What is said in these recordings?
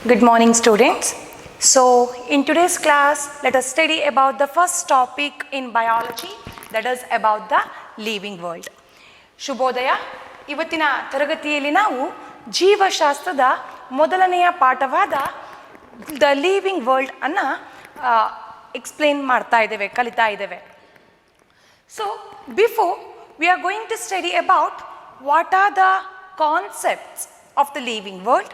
Good morning, students. So, in today's class, let us study about the first topic in biology, that is about the living world. ಶುಭೋದಯ. ಇವತ್ತಿನ ತರಗತಿಯಲ್ಲಿ ನಾವು ಜೀವಶಾಸ್ತ್ರದ ಮೊದಲನೆಯ ಪಾಠವಾದ the living world ಅನ್ನು explain ಮಾಡ್ತಾ ಇದ್ದೇವೆ, ಕಲಿತಾ ಇದ್ದೇವೆ. So, before we are going to study about what are the concepts of the living world,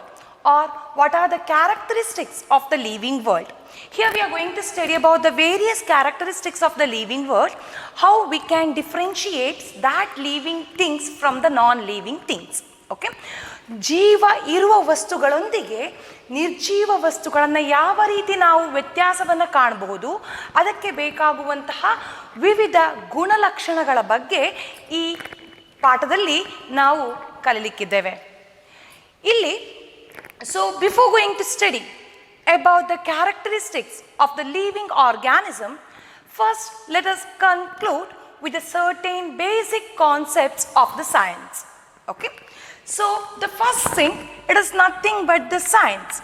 or what are the characteristics of the living world. Here we are going to study about the various characteristics of the living world, how we can differentiate that living things from the non-living things. Okay? ಜೀವ ಇರುವ ವಸ್ತುಗಳೊಂದಿಗೆ ನಿರ್ಜೀವ ವಸ್ತುಗಳನ್ನು ಯಾವ ರೀತಿ ನಾವು ವ್ಯತ್ಯಾಸವನ್ನು ಕಾಣಬಹುದು, ಅದಕ್ಕೆ ಬೇಕಾಗುವಂತಹ ವಿವಿಧ ಗುಣಲಕ್ಷಣಗಳ ಬಗ್ಗೆ ಈ ಪಾಠದಲ್ಲಿ ನಾವು ಕಲಿಯಲಿಕ್ಕಿದ್ದೇವೆ. ಇಲ್ಲಿ So, before going to study about the characteristics of the living organism, first let us conclude with a certain basic concepts of the science. Okay? So, the first thing, it is nothing but the science.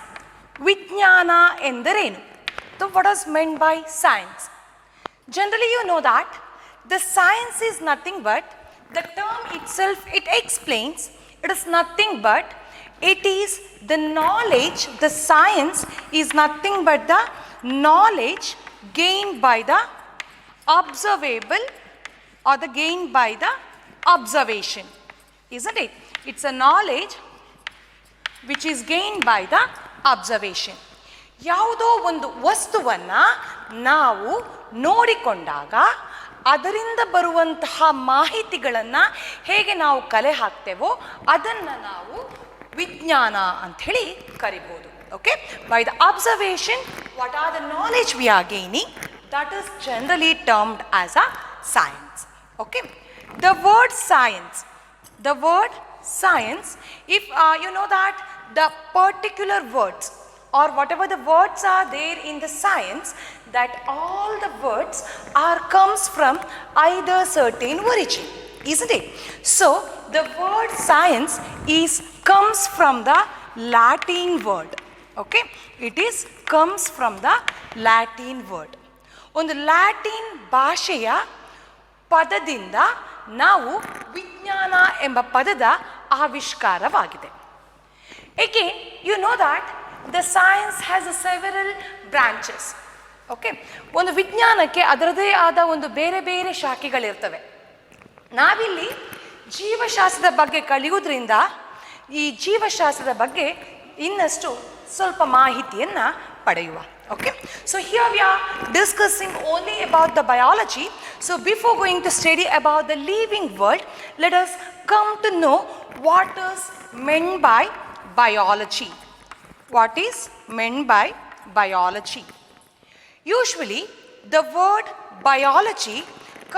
Vijnana endarenu. So, what is meant by science? Generally, you know that the science is nothing but, the term itself, it explains, it is nothing but, it is the knowledge, the science is nothing but the knowledge gained by the observable or the gained by the observation. Isn't it? It's a knowledge which is gained by the observation. ಯಾವುದೋ ಒಂದು ವಸ್ತುವನ್ನು ನಾವು ನೋಡಿಕೊಂಡಾಗ ಅದರಿಂದ ಬರುವಂತಹ ಮಾಹಿತಿಗಳನ್ನು ಹೇಗೆ ನಾವು ಕಲೆ ಹಾಕ್ತೇವೋ ಅದನ್ನು ನಾವು ವಿಜ್ಞಾನ ಅಂತ ಹೇಳಿ ಕರಿಬಹುದು. Okay, by the observation what are the knowledge we are gaining, that is generally termed as a science. Okay, the word science, if you know that the particular words or whatever the words are there in the science, that all the words comes from either certain origin, isn't it? So the word science comes from the Latin word. Okay, it comes from the Latin word. ಒಂದು Latin ಭಾಷೆಯ ಪದದಿಂದ ನಾವು ವಿಜ್ಞಾನ ಎಂಬ ಪದದ ಆವಿಷ್ಕಾರವಾಗಿದೆ. Again, you know that the science has several branches. Okay, ಒಂದು ವಿಜ್ಞಾನಕ್ಕೆ ಅದರದೇ ಆದ ಒಂದು ಬೇರೆ ಬೇರೆ ಶಾಖೆಗಳಿರ್ತವೆ. ನಾವಿಲ್ಲಿ ಜೀವಶಾಸ್ತ್ರದ ಬಗ್ಗೆ ಕಲಿಯುವುದರಿಂದ ಈ ಜೀವಶಾಸ್ತ್ರದ ಬಗ್ಗೆ ಇನ್ನಷ್ಟು ಸ್ವಲ್ಪ ಮಾಹಿತಿಯನ್ನು ಪಡೆಯುವ. Okay, so here we are discussing only about the biology. So before going to study about the living world, let us come to know what is meant by biology. What is meant by biology? Usually the word biology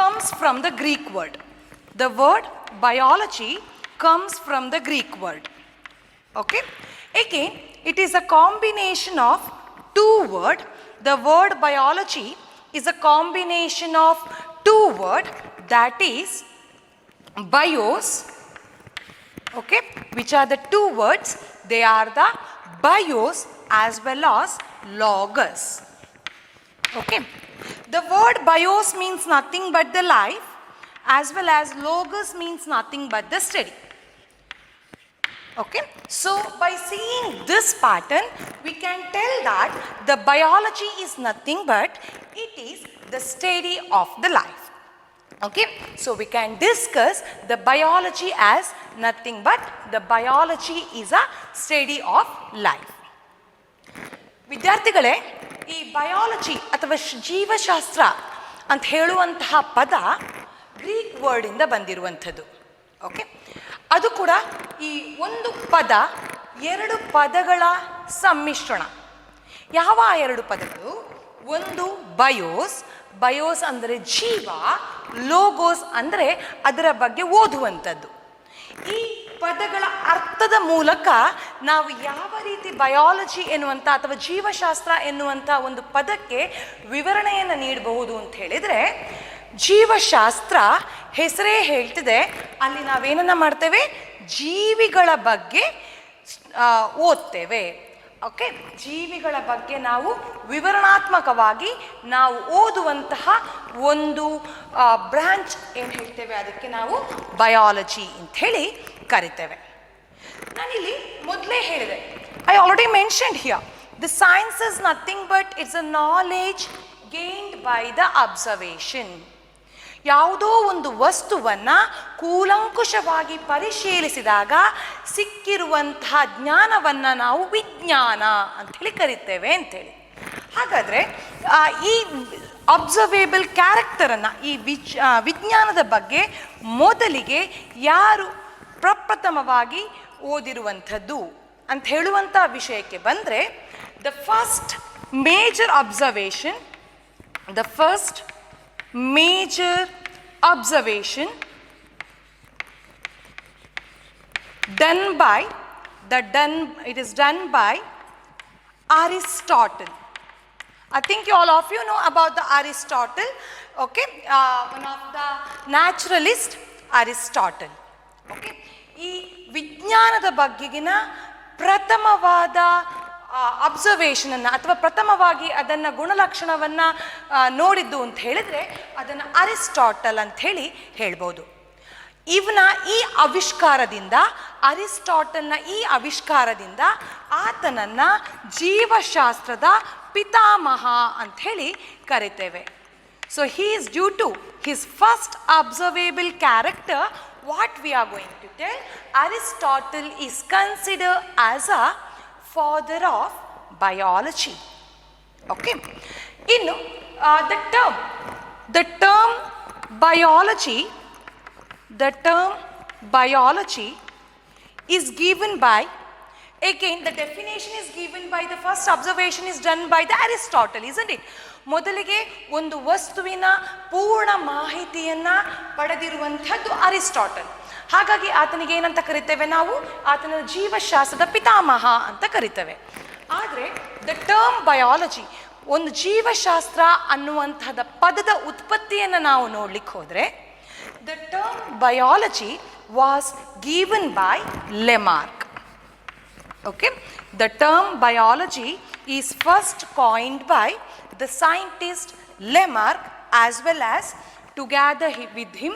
comes from the Greek word. The word biology comes from the Greek word. Okay, again it is a combination of two words. The word biology is a combination of two words, that is bios. Okay, which are the two words? They are the bios as well as logos. Okay, the word bios means nothing but the life, as well as logos means nothing but the study. Okay, so by seeing this pattern, we can tell that the biology is nothing but it is the study of the life. Okay, so we can discuss the biology as nothing but the biology is a study of life. ವಿದ್ಯಾರ್ಥಿಗಳೇ, ಈ biology ಅಥವಾ ಜೀವಶಾಸ್ತ್ರ ಅಂತ ಹೇಳುವಂತಹ ಪದ Greek ವರ್ಡಿಂದ ಬಂದಿರುವಂಥದ್ದು. Okay, ಅದು ಕೂಡ ಈ ಒಂದು ಪದ ಎರಡು ಪದಗಳ ಸಮ್ಮಿಶ್ರಣ. ಯಾವ ಎರಡು ಪದಗಳು? ಒಂದು ಬಯೋಸ್ ಅಂದರೆ ಜೀವ, ಲೋಗೋಸ್ ಅಂದರೆ ಅದರ ಬಗ್ಗೆ ಓದುವಂಥದ್ದು. ಈ ಪದಗಳ ಅರ್ಥದ ಮೂಲಕ ನಾವು ಯಾವ ರೀತಿ ಬಯಾಲಜಿ ಎನ್ನುವಂಥ ಅಥವಾ ಜೀವಶಾಸ್ತ್ರ ಎನ್ನುವಂಥ ಒಂದು ಪದಕ್ಕೆ ವಿವರಣೆಯನ್ನು ನೀಡಬಹುದು ಅಂತ ಹೇಳಿದರೆ, ಜೀವಶಾಸ್ತ್ರ ಹೆಸರೇ ಹೇಳ್ತಿದೆ, ಅಲ್ಲಿ ನಾವೇನನ್ನ ಮಾಡ್ತೇವೆ? ಜೀವಿಗಳ ಬಗ್ಗೆ ಓದ್ತೇವೆ. ಓಕೆ, ಜೀವಿಗಳ ಬಗ್ಗೆ ನಾವು ವಿವರಣಾತ್ಮಕವಾಗಿ ನಾವು ಓದುವಂತಹ ಒಂದು ಬ್ರಾಂಚ್ ಏನು ಹೇಳ್ತೇವೆ ಅದಕ್ಕೆ ನಾವು ಬಯಾಲಜಿ ಅಂತ ಹೇಳಿ ಕರಿತೇವೆ. ನಾನಿಲ್ಲಿ ಮೊದಲೇ ಹೇಳಿದೆ, I already mentioned here, the science is nothing but it's a knowledge gained by the observation. ಯಾವುದೋ ಒಂದು ವಸ್ತುವನ್ನು ಕೂಲಂಕುಷವಾಗಿ ಪರಿಶೀಲಿಸಿದಾಗ ಸಿಕ್ಕಿರುವಂತಹ ಜ್ಞಾನವನ್ನು ನಾವು ವಿಜ್ಞಾನ ಅಂಥೇಳಿ ಕರಿತೇವೆ ಅಂಥೇಳಿ. ಹಾಗಾದರೆ ಈ ಅಬ್ಸರ್ವೇಬಲ್ ಕ್ಯಾರೆಕ್ಟರನ್ನು, ಈ ವಿಜ್ಞಾನದ ಬಗ್ಗೆ ಮೊದಲಿಗೆ ಯಾರು ಪ್ರಪ್ರಥಮವಾಗಿ ಓದಿರುವಂಥದ್ದು ಅಂತ ಹೇಳುವಂಥ ವಿಷಯಕ್ಕೆ ಬಂದರೆ, the first major observation it is done by Aristotle. I think all of you know about the Aristotle, okay, one of the naturalist Aristotle. Okay, ಈ ವಿಜ್ಞಾನದ ಬಗೆಗಿನ ಪ್ರಥಮವಾದ ಅಬ್ಸರ್ವೇಷನನ್ನು ಅಥವಾ ಪ್ರಥಮವಾಗಿ ಅದನ್ನು ಗುಣಲಕ್ಷಣವನ್ನು ನೋಡಿದ್ದು ಅಂತ ಹೇಳಿದರೆ ಅದನ್ನು ಅರಿಸ್ಟಾಟಲ್ ಅಂಥೇಳಿ ಹೇಳ್ಬೋದು. ಇವನ ಈ ಆವಿಷ್ಕಾರದಿಂದ, ಅರಿಸ್ಟಾಟಲ್ನ ಈ ಆವಿಷ್ಕಾರದಿಂದ ಆತನನ್ನು ಜೀವಶಾಸ್ತ್ರದ ಪಿತಾಮಹ ಅಂಥೇಳಿ ಕರಿತೇವೆ. So he is due to his first observable character, what we are going to tell, Aristotle is considered as a father of biology. Okay, ಇನ್ನು the term biology is given by, again the definition is given by, the first observation is done by the Aristotle, isn't it? ಮೊದಲಿಗೆ ಒಂದು ವಸ್ತುವಿನ ಪೂರ್ಣ ಮಾಹಿತಿಯನ್ನು ಪಡೆದಿರುವಂಥದ್ದು Aristotle. ಹಾಗಾಗಿ ಆತನಿಗೆ ಏನಂತ ಕರಿತೇವೆ ನಾವು, ಆತನ ಜೀವಶಾಸ್ತ್ರದ ಪಿತಾಮಹ ಅಂತ ಕರಿತೇವೆ. ಆದರೆ ದ ಟರ್ಮ್ ಬಯಾಲಜಿ, ಒಂದು ಜೀವಶಾಸ್ತ್ರ ಅನ್ನುವಂಥದ ಪದದ ಉತ್ಪತ್ತಿಯನ್ನು ನಾವು ನೋಡ್ಲಿಕ್ಕೆ ಹೋದರೆ, the term biology was given by Lamarck. Okay, the term biology is first coined by the scientist Lamarck, as well as together with him,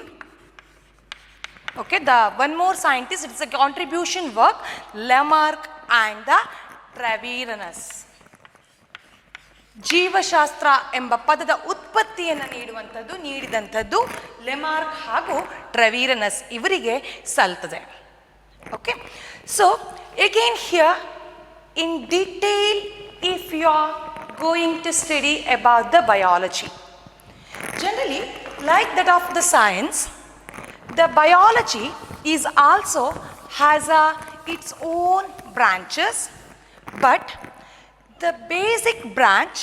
okay, the one more scientist, it's a contribution work, Lamarck and the Treviranus. ಜೀವಶಾಸ್ತ್ರ ಎಂಬ ಪದದ ಉತ್ಪತ್ತಿಯನ್ನು ನೀಡಿದಂಥದ್ದು ಲೆಮಾರ್ಕ್ ಹಾಗೂ Treviranus ಇವರಿಗೆ ಸಲ್ತದೆ. Okay, so again here in detail, if you are going to study about the biology, generally like that of the science, the biology is also has its own branches, but the basic branch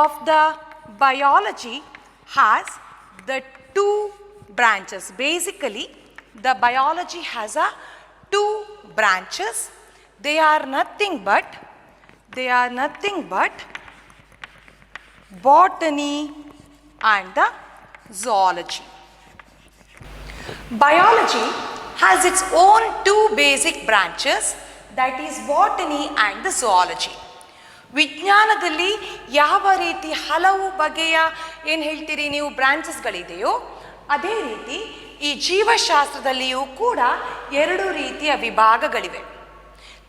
of the biology has the two branches. Basically the biology has two branches. They are nothing but botany and the zoology. Biology has its own two basic branches, that is botany and the zoology. ವಿಜ್ಞಾನದಲ್ಲಿ ಯಾವ ರೀತಿ ಹಲವು ಬಗೆಯ ಏನು ಹೇಳ್ತೀರಿ ನೀವು ಬ್ರಾಂಚಸ್ಗಳಿದೆಯೋ, ಅದೇ ರೀತಿ ಈ ಜೀವಶಾಸ್ತ್ರದಲ್ಲಿಯೂ ಕೂಡ ಎರಡು ರೀತಿಯ ವಿಭಾಗಗಳಿವೆ.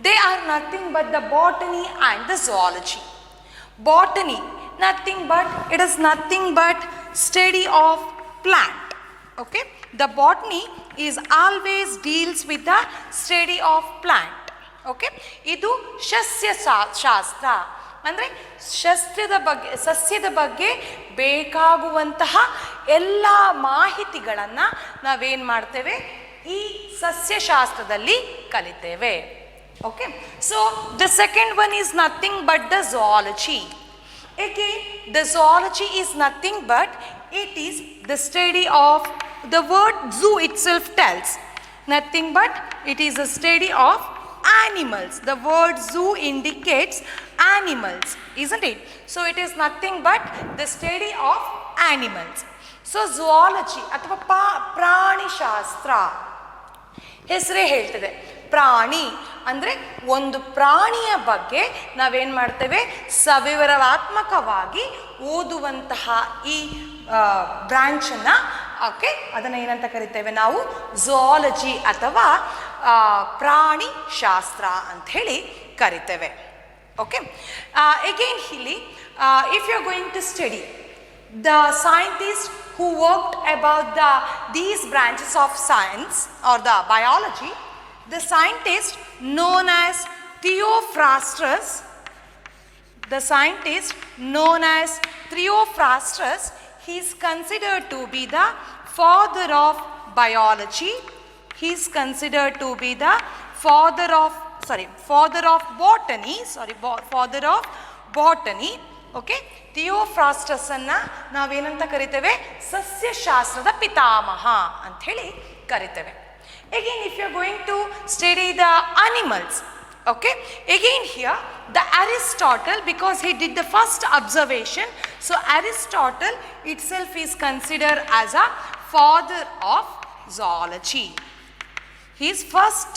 They are nothing but the botany and the zoology. Botany, it is nothing but study of plant. Okay, the botany is always deals with the study of plant. Okay, ಇದು ಸಸ್ಯ ಶಾಸ್ತ್ರ, ಅಂದರೆ ಸಸ್ಯದ ಬಗ್ಗೆ ಬೇಕಾಗುವಂತಹ ಎಲ್ಲ ಮಾಹಿತಿಗಳನ್ನು ನಾವೇನು ಮಾಡ್ತೇವೆ, ಈ ಸಸ್ಯಶಾಸ್ತ್ರದಲ್ಲಿ ಕಲಿತೇವೆ. Okay, so the second one is nothing but the zoology. Again, the zoology is nothing but it is the study of, the word zoo itself tells, nothing but it is a study of animals. The word zoo indicates animals, isn't it? So it is nothing but the study of animals. So zoology ಅಥವಾ ಪ್ರಾಣಿಶಾಸ್ತ್ರ ಹೆಸರೇ ಹೇಳ್ತದೆ, ಪ್ರಾಣಿ ಅಂದರೆ ಒಂದು ಪ್ರಾಣಿಯ ಬಗ್ಗೆ ನಾವೇನು ಮಾಡ್ತೇವೆ, ಸವಿವರಣಾತ್ಮಕವಾಗಿ ಓದುವಂತಹ ಈ ಬ್ರಾಂಚನ್ನು, ಓಕೆ, ಅದನ್ನು ಏನಂತ ಕರಿತೇವೆ ನಾವು, ಝೂಯಾಲಜಿ ಅಥವಾ ಪ್ರಾಣಿ ಶಾಸ್ತ್ರ ಅಂತ ಹೇಳಿ ಕರಿತೇವೆ. ಓಕೆ, ಅಗೇನ್ ಇಲ್ಲಿ if you are going to study the scientists who worked about these branches of science or the biology, the scientist known as Theophrastus, he is considered to be the father of biology. He is considered to be the father of botany. Okay, ಥಿಯೋಫ್ರಾಸ್ಟಸನ್ನು ನಾವೇನಂತ ಕರಿತೇವೆ, ಸಸ್ಯಶಾಸ್ತ್ರದ ಪಿತಾಮಹ ಅಂತ ಹೇಳಿ ಕರಿತೇವೆ. Again if you are going to study the animals, okay, again here the Aristotle, because he did the first observation, so Aristotle itself is considered as a father of zoology. His first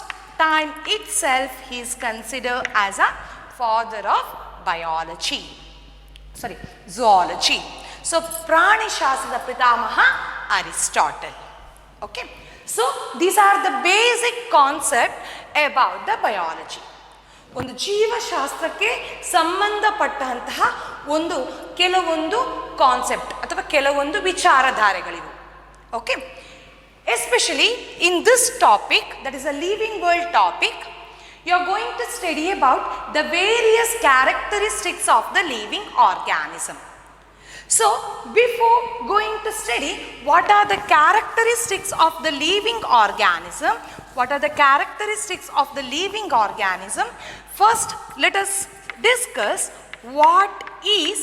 time itself he is considered as a father of zoology. So ಪ್ರಾಣಿ ಶಾಸ್ತ್ರದ ಪಿತಾಮಹ Aristotle. Okay, so these are the basic concept about the biology. ಒಂದು ಜೀವಶಾಸ್ತ್ರಕ್ಕೆ ಸಂಬಂಧಪಟ್ಟಂತಹ ಕೆಲವೊಂದು concept ಅಥವಾ ಕೆಲವೊಂದು ವಿಚಾರಧಾರೆಗಳಿವು. Okay, especially in this topic, that is a living world topic, you are going to study about the various characteristics of the living organism. So before going to study what are the characteristics of the living organism, first let us discuss what is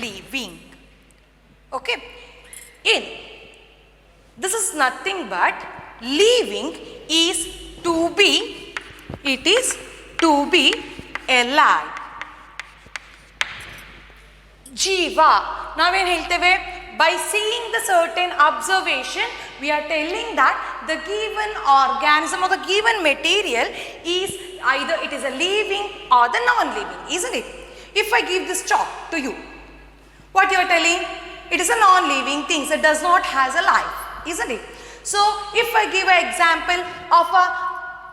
living. Okay, this is nothing but living is to be, it is to be alive. Jiva, ನಾವೇನು ಹೇಳ್ತೇವೆ, by seeing the certain observation we are telling that the given organism or the given material is either it is a living or the non-living, isn't it? If I give this chalk to you, what you are telling? It is a non-living thing, so it does not has a life, isn't it? So if I give an example of a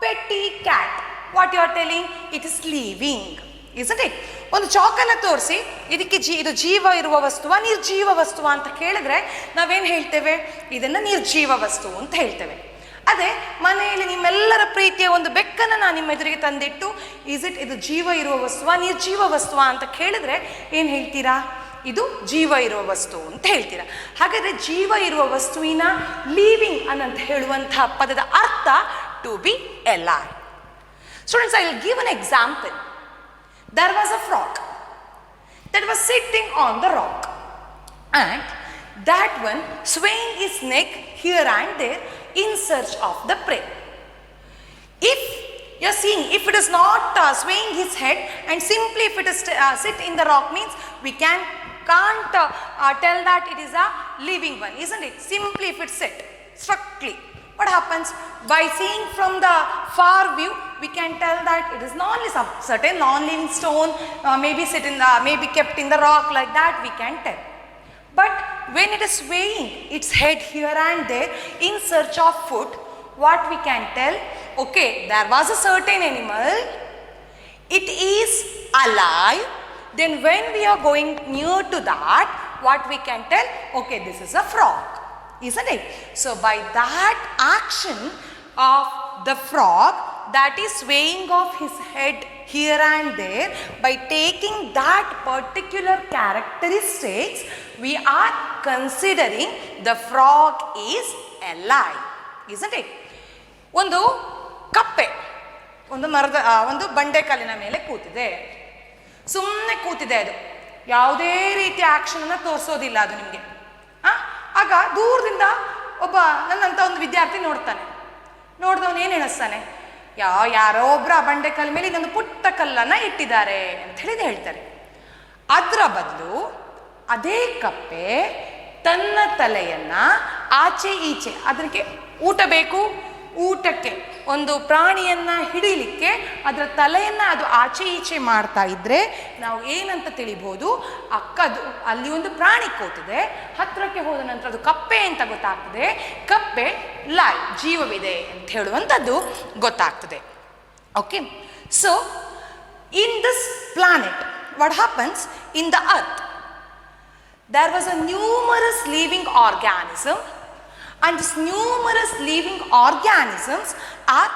petty cat, what you are telling? It is living, isn't it? ಒಂದು ಚಾಕನ್ನು ತೋರಿಸಿ ಇದಕ್ಕೆ ಇದು ಜೀವ ಇರುವ ವಸ್ತುವ ನಿರ್ಜೀವ ವಸ್ತುವ ಅಂತ ಕೇಳಿದ್ರೆ ನಾವೇನು ಹೇಳ್ತೇವೆ, ಇದನ್ನು ನಿರ್ಜೀವ ವಸ್ತು ಅಂತ ಹೇಳ್ತೇವೆ. ಅದೇ ಮನೆಯಲ್ಲಿ ನಿಮ್ಮೆಲ್ಲರ ಪ್ರೀತಿಯ ಒಂದು ಬೆಕ್ಕನ್ನು ನಾನು ನಿಮ್ಮ ಎದುರಿಗೆ ತಂದಿಟ್ಟು ಇದು ಜೀವ ಇರುವ ವಸ್ತುವ ನಿರ್ಜೀವ ವಸ್ತುವ ಅಂತ ಕೇಳಿದ್ರೆ ಏನು ಹೇಳ್ತೀರಾ? ಇದು ಜೀವ ಇರುವ ವಸ್ತು ಅಂತ ಹೇಳ್ತೀರಾ. ಹಾಗಾದರೆ ಜೀವ ಇರುವ ವಸ್ತುವಿನ ಲಿವಿಂಗ್ ಅನ್ನಂತ ಹೇಳುವಂತಹ ಪದದ ಅರ್ಥ to be alive. Students, I will give an example. There was a frog that was sitting on the rock and that one swaying his neck here and there in search of the prey. If you are seeing, if it is not swaying his head and simply if it is sit in the rock, means we can't tell that it is a living one, isn't it? Simply if it sit strictly, what happens? By seeing from the far view we can tell that it is not some certain non-living stone, maybe kept in the rock, like that we can tell. But when it is swaying its head here and there in search of food, what we can tell? Okay, there was a certain animal, it is alive. Then when we are going near to that, what we can tell? Okay, this is a frog, isn't it? So by that action of the frog that is swaying off his head here and there, by taking that particular characteristics, we are considering the frog is alive, isn't it? ಒಂದು ಕಪ್ಪೆ ಒಂದು ಮರದ ಒಂದು ಬಂಡೆಕಲ್ಲಿನ ಮೇಲೆ ಕೂತಿದೆ, ಸುಮ್ಮನೆ ಕೂತಿದೆ. ಅದು ಯಾವುದೇ ರೀತಿಯ ಆ್ಯಕ್ಷನನ್ನು ತೋರಿಸೋದಿಲ್ಲ ಅದು ನಿಮಗೆ. ಆಗ ದೂರದಿಂದ ಒಬ್ಬ ನನ್ನಂಥ ಒಂದು ವಿದ್ಯಾರ್ಥಿ ನೋಡಿದವನು ಏನು ಎಣಿಸ್ತಾನೆ, ಯಾರೋ ಒಬ್ಬರು ಆ ಬಂಡೆಕಲ್ಲ ಮೇಲೆ ಇನ್ನೊಂದು ಪುಟ್ಟ ಕಲ್ಲನ್ನು ಇಟ್ಟಿದ್ದಾರೆ ಅಂತ ಹೇಳ್ತಾರೆ. ಅದರ ಬದಲು ಅದೇ ಕಪ್ಪೆ ತನ್ನ ತಲೆಯನ್ನು ಆಚೆ ಈಚೆ ಅದಕ್ಕೆ ಊಟ ಬೇಕು, ಊಟಕ್ಕೆ ಒಂದು ಪ್ರಾಣಿಯನ್ನು ಹಿಡಿಲಿಕ್ಕೆ ಅದರ ತಲೆಯನ್ನು ಅದು ಆಚೆ ಈಚೆ ಮಾಡ್ತಾ ಇದ್ದರೆ ನಾವು ಏನಂತ ತಿಳಿಬೋದು, ಅಕ್ಕದು ಅಲ್ಲಿ ಒಂದು ಪ್ರಾಣಿ ಕೂತಿದೆ, ಹತ್ತಿರಕ್ಕೆ ಹೋದ ನಂತರ ಅದು ಕಪ್ಪೆ ಅಂತ ಗೊತ್ತಾಗ್ತದೆ, ಕಪ್ಪೆ ಲೈವ್ ಜೀವವಿದೆ ಅಂತ ಹೇಳುವಂಥದ್ದು ಗೊತ್ತಾಗ್ತದೆ. Okay, so in this planet what happens in the earth, there was a numerous living organism, and these numerous living organisms are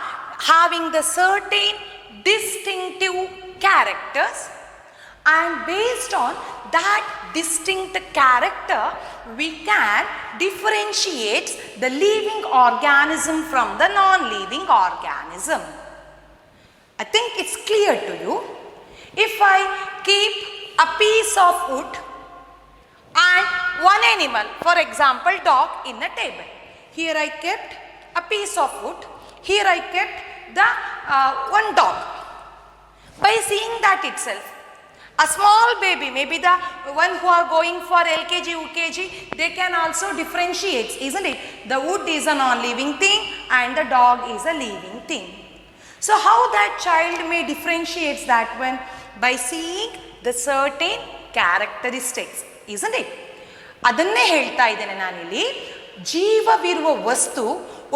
having the certain distinctive characters, and based on that distinct character we can differentiate the living organism from the non-living organism. I think it's clear to you. If I keep a piece of wood and one animal, for example dog, in a table, here I kept a piece of wood, here I kept the one dog. By seeing that itself, a small baby, maybe the one who are going for LKG, UKG, they can also differentiate, isn't it? The wood is a non-living thing and the dog is a living thing. So how that child may differentiate that one? By seeing the certain characteristics, isn't it? ಅದನ್ನೇ ಹೇಳ್ತಾ ಇದ್ದೇನೆ ನಾನಿಲ್ಲಿ. ಜೀವವಿರುವ ವಸ್ತು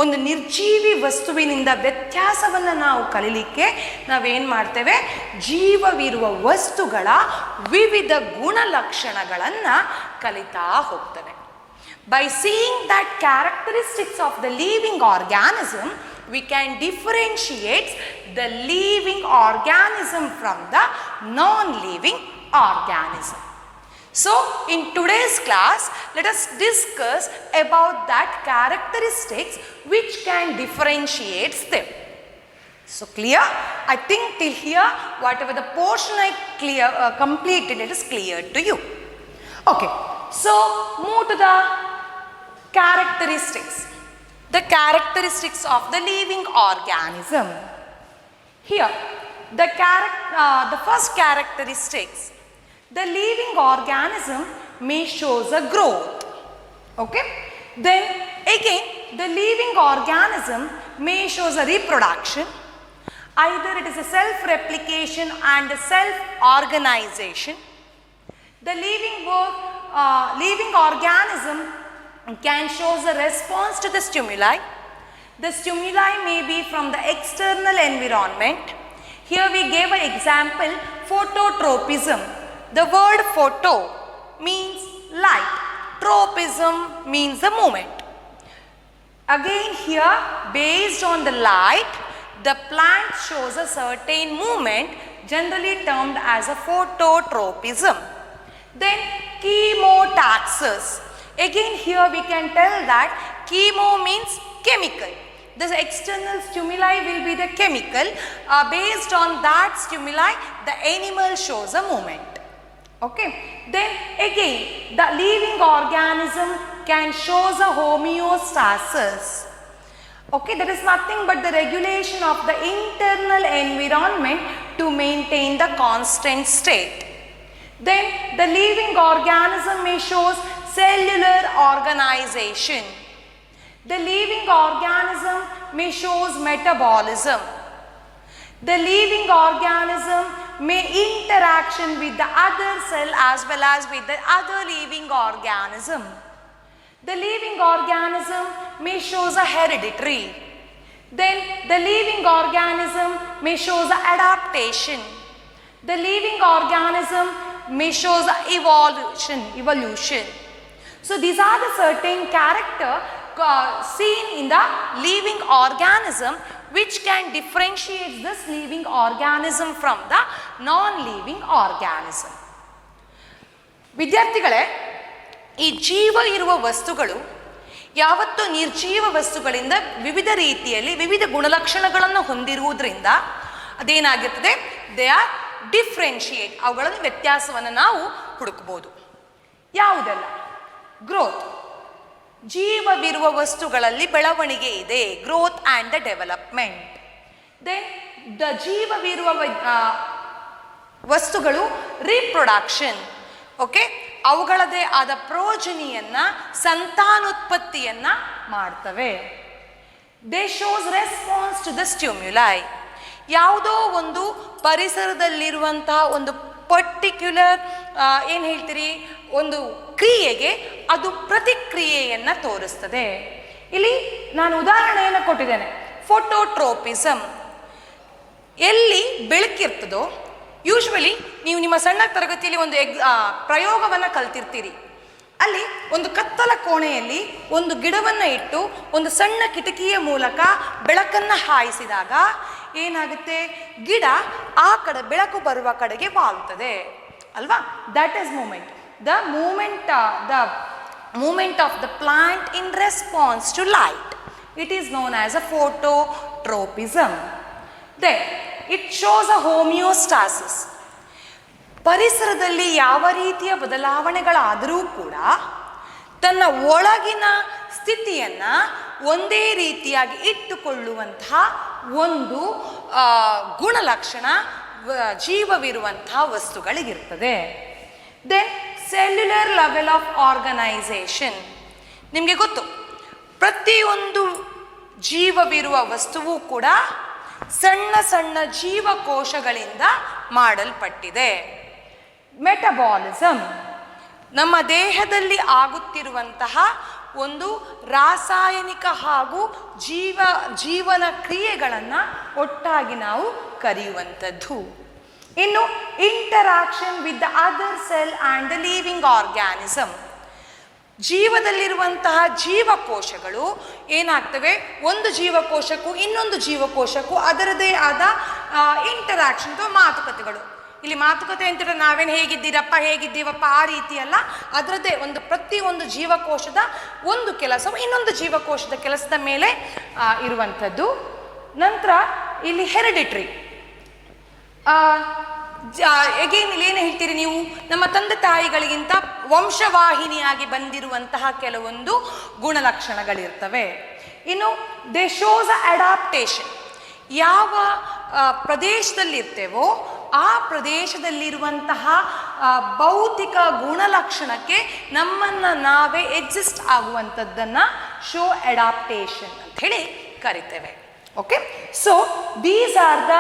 ಒಂದು ನಿರ್ಜೀವಿ ವಸ್ತುವಿನಿಂದ ವ್ಯತ್ಯಾಸವನ್ನು ನಾವು ಕಲಿಲಿಕ್ಕೆ ನಾವೇನು ಮಾಡ್ತೇವೆ, ಜೀವವಿರುವ ವಸ್ತುಗಳ ವಿವಿಧ ಗುಣಲಕ್ಷಣಗಳನ್ನು ಕಲಿತಾ ಹೋಗ್ತೇವೆ. By seeing that characteristics of the living organism, we can differentiate the living organism from the non-living organism. So in today's class, let us discuss about that characteristics which can differentiate them. So clear? I think till here whatever the portion I completed, it is clear to you. Okay, so move to the characteristics. The characteristics of the living organism. Here, the first characteristics, the living organism may shows a growth. Okay? Then again, the living organism may shows a reproduction. Either it is a self-replication and a self-organization. The living organism can shows a response to the stimuli. The stimuli may be from the external environment. Here we gave an example, phototropism. The word photo means light, tropism means the movement. Again here, based on the light, the plant shows a certain movement, generally termed as a phototropism. Then chemotaxis. Again here we can tell that chemo means chemical. The external stimuli will be the chemical. Based on that stimuli, the animal shows a movement. Okay. Then again, the living organism can shows a homeostasis. Okay, that is nothing but the regulation of the internal environment to maintain the constant state. Then the living organism may shows cellular organization. The living organism may shows metabolism. The living organism may interaction with the other cell as well as with the other living organism. The living organism may shows a hereditary. Then the living organism may shows a adaptation. The living organism may shows a evolution. So these are the certain character seen in the living organism which can differentiate this living organism from the non-living organism. ವಿದ್ಯಾರ್ಥಿಗಳೇ, ಈ ಜೀವ ಇರುವ ವಸ್ತುಗಳು ಯಾವತ್ತೂ ನಿರ್ಜೀವ ವಸ್ತುಗಳಿಂದ ವಿವಿಧ ರೀತಿಯಲ್ಲಿ ವಿವಿಧ ಗುಣಲಕ್ಷಣಗಳನ್ನು ಹೊಂದಿರುವುದರಿಂದ ಅದೇನಾಗಿರ್ತದೆ, ದೇ ಆರ್ ಡಿಫ್ರೆನ್ಷಿಯೇಟ್, ಅವುಗಳನ್ನು ವ್ಯತ್ಯಾಸವನ್ನು ನಾವು ಹುಡುಕಬಹುದು. ಯಾವುದೆಲ್ಲ? ಗ್ರೋತ್, ಜೀವವಿರುವ ವಸ್ತುಗಳಲ್ಲಿ ಬೆಳವಣಿಗೆ ಇದೆ, growth and the development. Then the ಜೀವವಿರುವ ವಸ್ತುಗಳು, ರೀಪ್ರೊಡಕ್ಷನ್. ಓಕೆ, ಅವುಗಳದೇ ಆದ ಪ್ರೋಜನಿಯನ್ನ ಸಂತಾನೋತ್ಪತ್ತಿಯನ್ನ ಮಾಡ್ತವೆ. They shows response to the stimuli. ಯಾವುದೋ ಒಂದು ಪರಿಸರದಲ್ಲಿರುವಂತಹ ಒಂದು ಪರ್ಟಿಕ್ಯುಲರ್ ಏನು ಹೇಳ್ತೀರಿ ಒಂದು ಕ್ರಿಯೆಗೆ ಅದು ಪ್ರತಿಕ್ರಿಯೆಯನ್ನು ತೋರಿಸ್ತದೆ. ಇಲ್ಲಿ ನಾನು ಉದಾಹರಣೆಯನ್ನು ಕೊಟ್ಟಿದ್ದೇನೆ, ಫೋಟೋಟ್ರೋಪಿಸಮ್. ಎಲ್ಲಿ ಬೆಳಕಿರ್ತದೋ, ಯೂಶ್ವಲಿ ನೀವು ನಿಮ್ಮ ಸಣ್ಣ ತರಗತಿಯಲ್ಲಿ ಒಂದು ಪ್ರಯೋಗವನ್ನು ಕಲ್ತಿರ್ತೀರಿ. ಅಲ್ಲಿ ಒಂದು ಕತ್ತಲ ಕೋಣೆಯಲ್ಲಿ ಒಂದು ಗಿಡವನ್ನು ಇಟ್ಟು ಒಂದು ಸಣ್ಣ ಕಿಟಕಿಯ ಮೂಲಕ ಬೆಳಕನ್ನು ಹಾಯಿಸಿದಾಗ ಏನಾಗುತ್ತೆ, ಗಿಡ ಆ ಕಡೆ ಬೆಳಕು ಬರುವ ಕಡೆಗೆ ವಾಲುತ್ತದೆ ಅಲ್ವಾ. That is movement. The movement of the plant in response to light. It is known as a phototropism. Then it shows a homeostasis. ಪರಿಸರದಲ್ಲಿ ಯಾವ ರೀತಿಯ ಬದಲಾವಣೆಗಳಾದರೂ ಕೂಡ ತನ್ನ ಒಳಗಿನ ಸ್ಥಿತಿಯನ್ನು ಒಂದೇ ರೀತಿಯಾಗಿ ಇಟ್ಟುಕೊಳ್ಳುವಂತಹ ಒಂದು ಗುಣಲಕ್ಷಣ ಜೀವವಿರುವಂತಹ ವಸ್ತುಗಳಿಗಿರ್ತದೆ. Then cellular level of organisation. ನಿಮಗೆ ಗೊತ್ತು, ಪ್ರತಿಯೊಂದು ಜೀವವಿರುವ ವಸ್ತುವು ಕೂಡ ಸಣ್ಣ ಸಣ್ಣ ಜೀವಕೋಶಗಳಿಂದ ಮಾಡಲ್ಪಟ್ಟಿದೆ. ಮೆಟಬಾಲಿಸಮ್, ನಮ್ಮ ದೇಹದಲ್ಲಿ ಆಗುತ್ತಿರುವಂತಹ ಒಂದು ರಾಸಾಯನಿಕ ಹಾಗೂ ಜೀವನ ಕ್ರಿಯೆಗಳನ್ನು ಒಟ್ಟಾಗಿ ನಾವು ಕರೆಯುವಂಥದ್ದು. ಇನ್ನು interaction with the other cell and the living organism. ಜೀವದಲ್ಲಿರುವಂತಹ ಜೀವಕೋಶಗಳು ಏನಾಗ್ತವೆ, ಒಂದು ಜೀವಕೋಶಕ್ಕೂ ಇನ್ನೊಂದು ಜೀವಕೋಶಕ್ಕೂ ಅದರದೇ ಆದ ಇಂಟರಾಕ್ಷನ್ ಅಥವಾ ಮಾತುಕತೆಗಳು. ಇಲ್ಲಿ ಮಾತುಕತೆ ಅಂತಿದ್ರೆ ನಾವೇನು ಹೇಗಿದ್ದೀರಪ್ಪ ಹೇಗಿದ್ದೀವಪ್ಪ ಆ ರೀತಿ ಅಲ್ಲ, ಅದರದ್ದೇ ಒಂದು ಪ್ರತಿಯೊಂದು ಜೀವಕೋಶದ ಒಂದು ಕೆಲಸವು ಇನ್ನೊಂದು ಜೀವಕೋಶದ ಕೆಲಸದ ಮೇಲೆ ಇರುವಂಥದ್ದು. ನಂತರ ಇಲ್ಲಿ ಹೆರಿಡಿಟ್ರಿ. ಎಗೇನ್ ಇಲ್ಲಿ ಏನು ಹೇಳ್ತೀರಿ ನೀವು, ನಮ್ಮ ತಂದೆ ತಾಯಿಗಳಿಗಿಂತ ವಂಶವಾಹಿನಿಯಾಗಿ ಬಂದಿರುವಂತಹ ಕೆಲವೊಂದು ಗುಣಲಕ್ಷಣಗಳಿರ್ತವೆ. ಇನ್ನು ದೇ ಶೋಸ್ ಅ ಅಡಾಪ್ಟೇಷನ್. ಯಾವ ಪ್ರದೇಶದಲ್ಲಿರ್ತೇವೋ ಆ ಪ್ರದೇಶದಲ್ಲಿರುವಂತಹ ಭೌತಿಕ ಗುಣಲಕ್ಷಣಕ್ಕೆ ನಮ್ಮನ್ನು ನಾವೇ ಎಡ್ಜಸ್ಟ್ ಆಗುವಂಥದ್ದನ್ನು ಶೋ ಅಡಾಪ್ಟೇಷನ್ ಅಂತ ಹೇಳಿ ಕರಿತೇವೆ. Okay, so these are the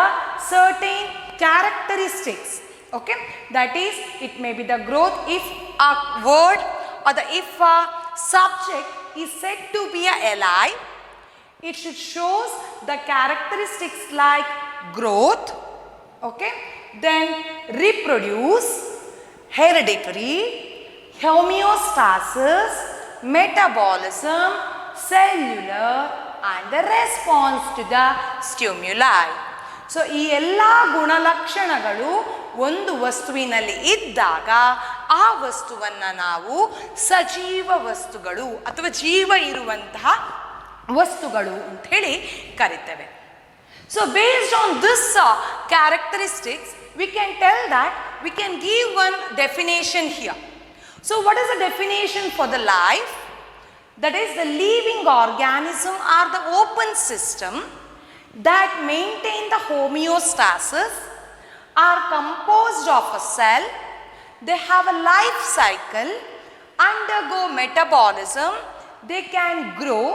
certain characteristics. Okay, that is, it may be the growth. If a word or if a subject is said to be alive, it should shows the characteristics like growth, okay, then reproduce, hereditary, homeostasis, metabolism, cellular, and the response to the stimuli. So ಈ ಎಲ್ಲ ಗುಣಲಕ್ಷಣಗಳು ಒಂದು ವಸ್ತುವಿನಲ್ಲಿ ಇದ್ದಾಗ ಆ ವಸ್ತುವನ್ನು ನಾವು ಸಜೀವ ವಸ್ತುಗಳು ಅಥವಾ ಜೀವ ಇರುವಂತಹ ವಸ್ತುಗಳು ಅಂತ ಹೇಳಿ ಕರಿತೇವೆ. So based on this characteristics we can tell that we can give one definition here. So what is the definition for the life? That is the living organism are the open system that maintain the homeostasis, are composed of a cell, they have a life cycle, undergo metabolism, they can grow,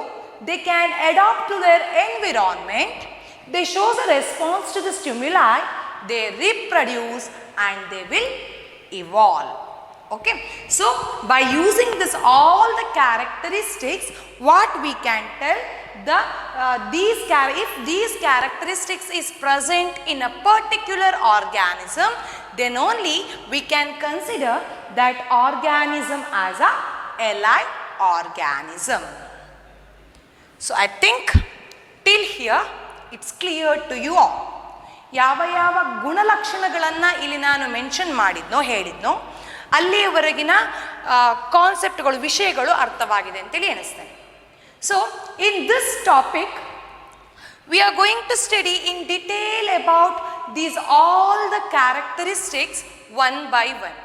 they can adapt to their environment, they show a response to the stimuli, they reproduce and they will evolve. Okay, so by using this all the characteristics, what we can tell, if these characteristics is present in a particular organism, then only we can consider that organism as a alive organism. So I think till here it's clear to you all. ಯಾವ ಯಾವ ಗುಣಲಕ್ಷಣಗಳನ್ನು ಇಲ್ಲಿ ನಾನು mention ಮಾಡಿದ್ನೋ ಹೇಳಿದ್ನೋ ಅಲ್ಲಿಯವರೆಗಿನ ಕಾನ್ಸೆಪ್ಟ್ಗಳು ವಿಷಯಗಳು ಅರ್ಥವಾಗಿದೆ ಅಂತೇಳಿ ಎನಿಸ್ತೇನೆ. So in this topic we are going to study in detail about these all the characteristics one by one.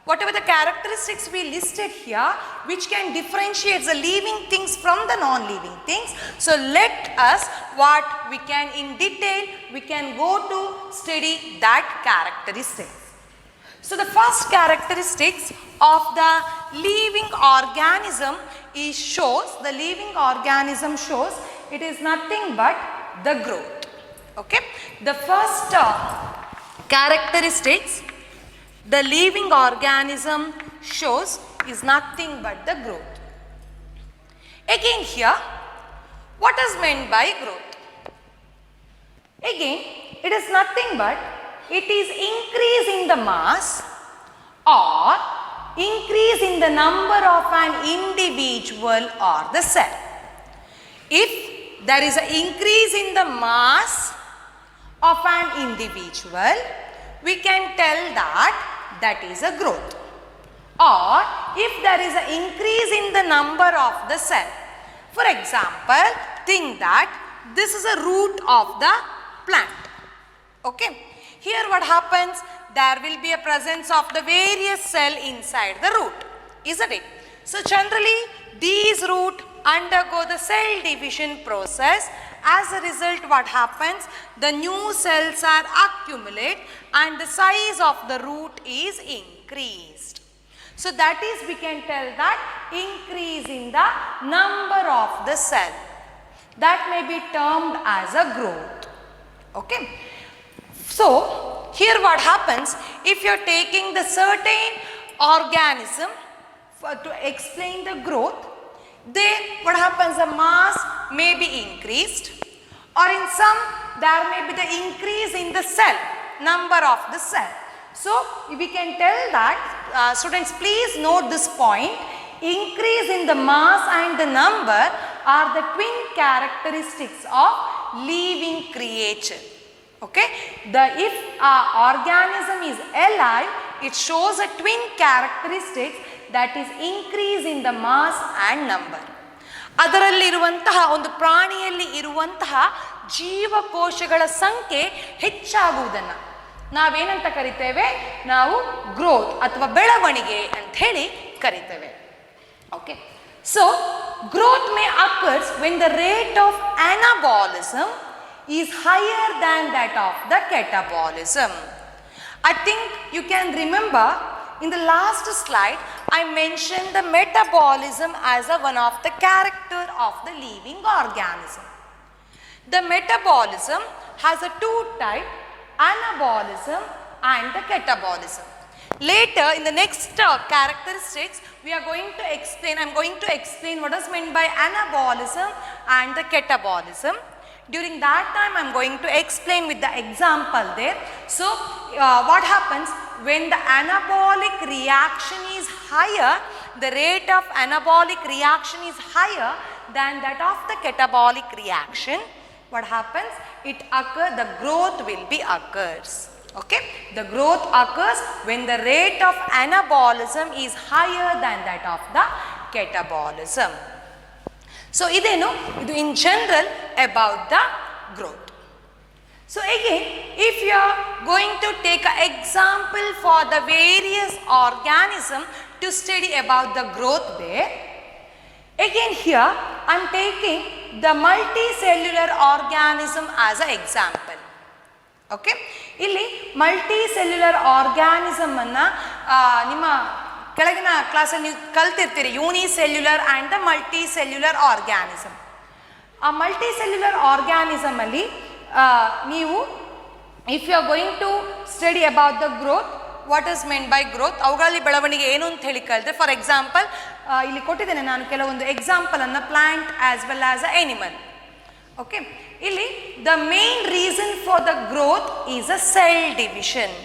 Whatever the characteristics we listed here which can differentiate the living things from the non-living things. So let us what we can in detail we can go to study that characteristics. So the first characteristics of the living organism the living organism shows it is nothing but the growth. Okay, the first characteristics the living organism shows is nothing but the growth. Again here, what is meant by growth? Again, it is nothing but it is increase in the mass or increase in the number of an individual or the cell. If there is an increase in the mass of an individual, we can tell that that is a growth. Or if there is an increase in the number of the cell. For example, think that this is a root of the plant. Okay. Here what happens? There will be a presence of the various cell inside the root, isn't it? So generally these root undergo the cell division process. As a result, what happens? The new cells are accumulate and the size of the root is increased. So that is, we can tell that increase in the number of the cell. That may be termed as a growth. Okay. So here what happens, if you are taking the certain organism to explain the growth, then what happens, the mass may be increased, or in some there may be the increase in the cell, number of the cell. So we can tell that, students please note this point, increase in the mass and the number are the twin characteristics of living creature. Okay, if organism is alive, it shows a twin characteristics, that is increase in the mass and number. ಅದರಲ್ಲಿರುವಂತಹ ಒಂದು ಪ್ರಾಣಿಯಲ್ಲಿ ಇರುವಂತಹ ಜೀವಕೋಶಗಳ ಸಂಖ್ಯೆ ಹೆಚ್ಚಾಗುವುದನ್ನು ನಾವೇನಂತ ಕರಿತೇವೆ? ನಾವು growth ಅಥವಾ ಬೆಳವಣಿಗೆ ಅಂತ ಹೇಳಿ ಕರಿತೇವೆ. Okay, so growth May occurs when the rate of anabolism is higher than that of the catabolism. I think you can remember in the last slide I mentioned the metabolism as one of the character of the living organism. The metabolism has a two type, anabolism and the catabolism. Later in the next characteristics we are going to explain, I am going to explain what is meant by anabolism and the catabolism. During that time I am going to explain with the example there. So what happens when the anabolic reaction is higher, the rate of anabolic reaction is higher than that of the catabolic reaction, what happens? It occurs, the growth will be occurs. Okay, the growth occurs when the rate of anabolism is higher than that of the catabolism. So idenu idu in general about the growth. So again, if you are going to take an example for the various organism to study about the growth there, again here I am taking the multicellular organism as an example. Okay, ಇಲ್ಲಿ multicellular organism ಅನ್ನು ನಿಮ್ಮ ಕೆಳಗಿನ ಕ್ಲಾಸಲ್ಲಿ ನೀವು ಕಲ್ತಿರ್ತೀರಿ, unicellular and the multicellular organism. ಆ multicellular organism ಅಲ್ಲಿ ನೀವು if you are going to study about the growth, what is meant by growth, ಅವುಗಳಲ್ಲಿ ಬೆಳವಣಿಗೆ ಏನು ಅಂತ ಹೇಳಿ ಕಲಿತ್ರೆ, ಫಾರ್ ಎಕ್ಸಾಂಪಲ್ ಇಲ್ಲಿ ಕೊಟ್ಟಿದ್ದೇನೆ ನಾನು ಕೆಲವೊಂದು ಎಕ್ಸಾಂಪಲನ್ನು, plant as well as a animal. Okay, ಇಲ್ಲಿ the main reason for the growth is a cell division.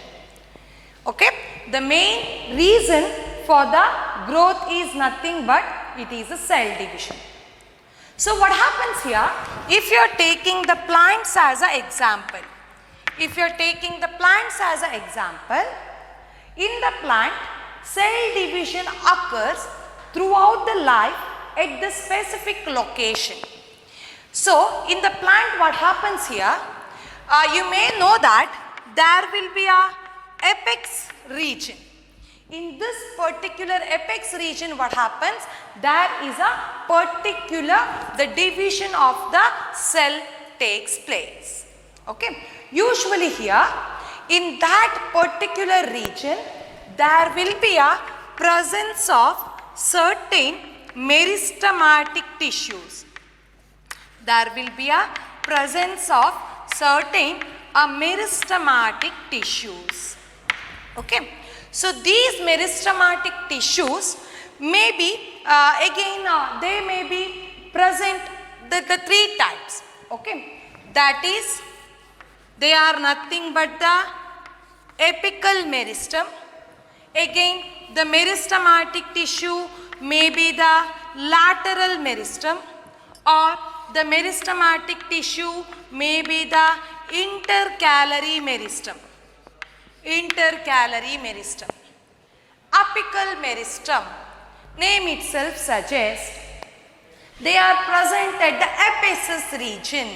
Okay, the main reason for the growth is nothing but it is a cell division. So what happens here, if you are taking the plants as an example, in the plant cell division occurs throughout the life at the specific location. So in the plant what happens here, you may know that there will be a apex region. In this particular apex region what happens, there is a particular, the division of the cell takes place. Okay, usually here in that particular region there will be a presence of certain meristematic tissues. There will be a presence of certain meristematic tissues. Okay, so these meristematic tissues may be they may be present the three types. Okay, that is, they are nothing but the apical meristem. Again, the meristematic tissue may be the lateral meristem, or the meristematic tissue may be the intercalary meristem. Intercalary meristem. Apical meristem, name itself suggests, they are present at the apices region,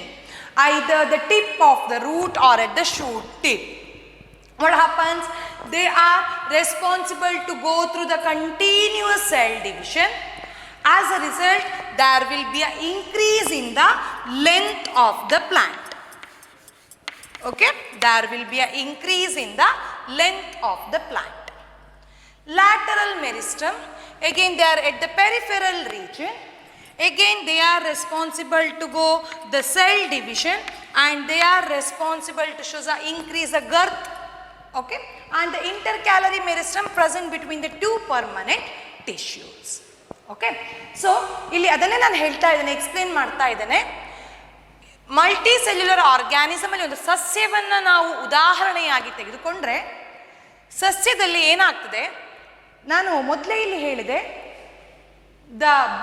either the tip of the root or at the shoot tip. What happens? They are responsible to go through the continuous cell division. As a result, there will be an increase in the length of the plant. Okay, there will be an increase in the length of the plant. Lateral meristem, again they are at the peripheral region. Again, they are responsible to go the cell division, and they are responsible to show the increase the girth. Okay, and the intercalary meristem present between the two permanent tissues. Okay, so ಇಲ್ಲಿ ಅದನ್ನೇ ನಾನು ಹೇಳ್ತಾ ಇದ್ದೇನೆ, explain ಮಾಡ್ತಾ ಇದ್ದೇನೆ. Multi cellular organism ಅಲ್ಲಿ ಒಂದು ಸಸ್ಯವನ್ನು ನಾವು ಉದಾಹರಣೆಯಾಗಿ ತೆಗೆದುಕೊಂಡ್ರೆ, ಸಸ್ಯದಲ್ಲಿ ಏನಾಗ್ತದೆ, ನಾನು ಮೊದಲೇ ಇಲ್ಲಿ ಹೇಳಿದೆ,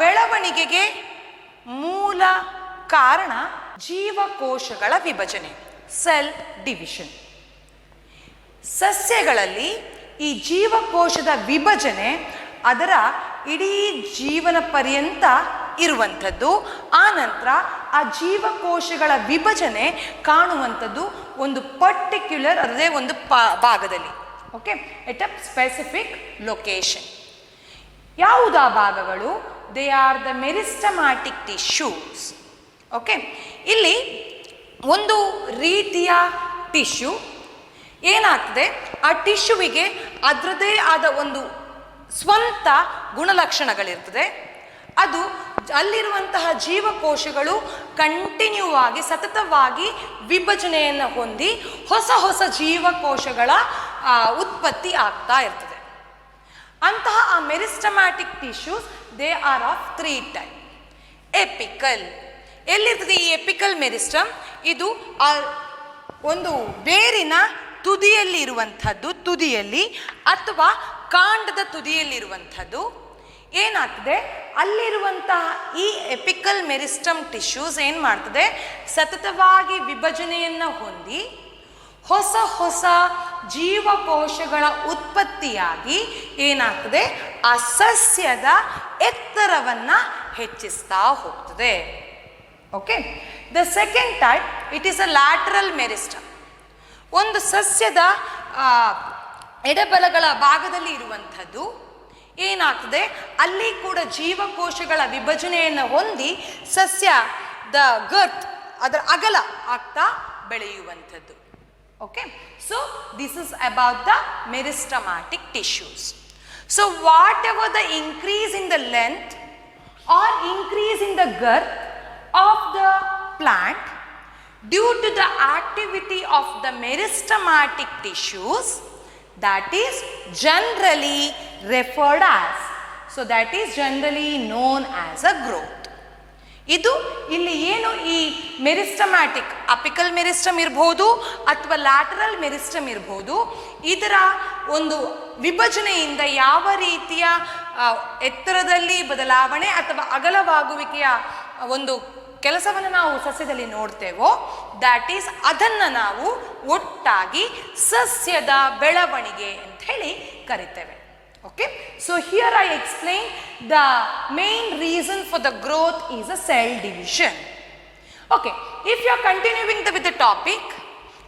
ಬೆಳವಣಿಗೆಗೆ ಮೂಲ ಕಾರಣ ಜೀವಕೋಶಗಳ ವಿಭಜನೆ, ಸೆಲ್ ಡಿವಿಷನ್. ಸಸ್ಯಗಳಲ್ಲಿ ಈ ಜೀವಕೋಶದ ವಿಭಜನೆ ಅದರ ಇಡೀ ಜೀವನ ಪರ್ಯಂತ ಇರುವಂಥದ್ದು. ಆ ನಂತರ ಆ ಜೀವಕೋಶಗಳ ವಿಭಜನೆ ಕಾಣುವಂಥದ್ದು ಒಂದು ಪರ್ಟಿಕ್ಯುಲರ್ ಅದೇ ಒಂದು ಭಾಗದಲ್ಲಿ. Okay, at a specific location. ಯಾವುದಾ ಭಾಗಗಳು? They are the meristematic tissues. Okay, ಇಲ್ಲಿ ಒಂದು ರೀತಿಯ ಟಿಶ್ಯೂ ಏನಾಗ್ತದೆ, ಆ ಟಿಶ್ಯೂವಿಗೆ ಅದರದೇ ಆದ ಒಂದು ಸ್ವಂತ ಗುಣಲಕ್ಷಣಗಳಿರ್ತದೆ. ಅದು ಅಲ್ಲಿರುವಂತಹ ಜೀವಕೋಶಗಳು ಕಂಟಿನ್ಯೂ ಆಗಿ ಸತತವಾಗಿ ವಿಭಜನೆಯನ್ನು ಹೊಂದಿ ಹೊಸ ಹೊಸ ಜೀವಕೋಶಗಳ ಉತ್ಪತ್ತಿ ಆಗ್ತಾ ಇರ್ತದೆ. ಅಂತಹ ಆ meristematic tissues they are of 3 type. Apical, ಎಲ್ಲಿರ್ತದೆ ಈ ಎಪಿಕಲ್ ಮೆರಿಸ್ಟಮ್? ಇದು ಒಂದು ಬೇರಿನ ತುದಿಯಲ್ಲಿ ಇರುವಂಥದ್ದು, ತುದಿಯಲ್ಲಿ ಅಥವಾ ಕಾಂಡದ ತುದಿಯಲ್ಲಿರುವಂಥದ್ದು. ಏನಾಗ್ತದೆ, ಅಲ್ಲಿರುವಂತಹ ಈ ಎಪಿಕಲ್ ಮೆರಿಸ್ಟಮ್ ಟಿಶ್ಯೂಸ್ ಏನು ಮಾಡ್ತದೆ, ಸತತವಾಗಿ ವಿಭಜನೆಯನ್ನು ಹೊಂದಿ ಹೊಸ ಹೊಸ ಜೀವಕೋಶಗಳ ಉತ್ಪತ್ತಿಯಾಗಿ ಏನಾಗ್ತದೆ, ಆ ಸಸ್ಯದ ಎತ್ತರವನ್ನು ಹೆಚ್ಚಿಸ್ತಾ ಹೋಗ್ತದೆ. Okay, the second type, it is a lateral meristem. ಒಂದು ಸಸ್ಯದ ಎಡಬಲಗಳ ಭಾಗದಲ್ಲಿ ಇರುವಂಥದ್ದು ಏನಾಗ್ತದೆ, ಅಲ್ಲಿ ಕೂಡ ಜೀವಕೋಶಗಳ ವಿಭಜನೆಯನ್ನು ಹೊಂದಿ ಸಸ್ಯದ ಗರ್ತ್, ಅದರ ಅಗಲ ಆಗ್ತಾ ಬೆಳೆಯುವಂಥದ್ದು. Okay, so this is about the meristematic tissues. So whatever the increase in the length or increase in the girth of the plant due to the activity of the meristematic tissues, that is generally referred as, so that is generally known as a growth. ಇದು ಇಲ್ಲಿ ಏನು ಈ meristematic apical meristem ಇರಬಹುದು ಅಥವಾ lateral meristem ಇರಬಹುದು, ಇದರ ಒಂದು ವಿಭಜನೆಯಿಂದ ಯಾವ ರೀತಿಯ ಎತ್ತರದಲ್ಲಿ ಬದಲಾವಣೆ ಅಥವಾ ಅಗಲವಾಗುವಿಕೆಯ ಒಂದು ಕೆಲಸವನ್ನು ನಾವು ಸಸ್ಯದಲ್ಲಿ ನೋಡ್ತೇವೋ, ದ್ಯಾಟ್ ಈಸ್ ಅದನ್ನು ನಾವು ಒಟ್ಟಾಗಿ ಸಸ್ಯದ ಬೆಳವಣಿಗೆ ಅಂತ ಹೇಳಿ ಕರಿತೇವೆ. Okay, so here I explain the main reason for the growth is a cell division. Okay, if you are continuing with the topic,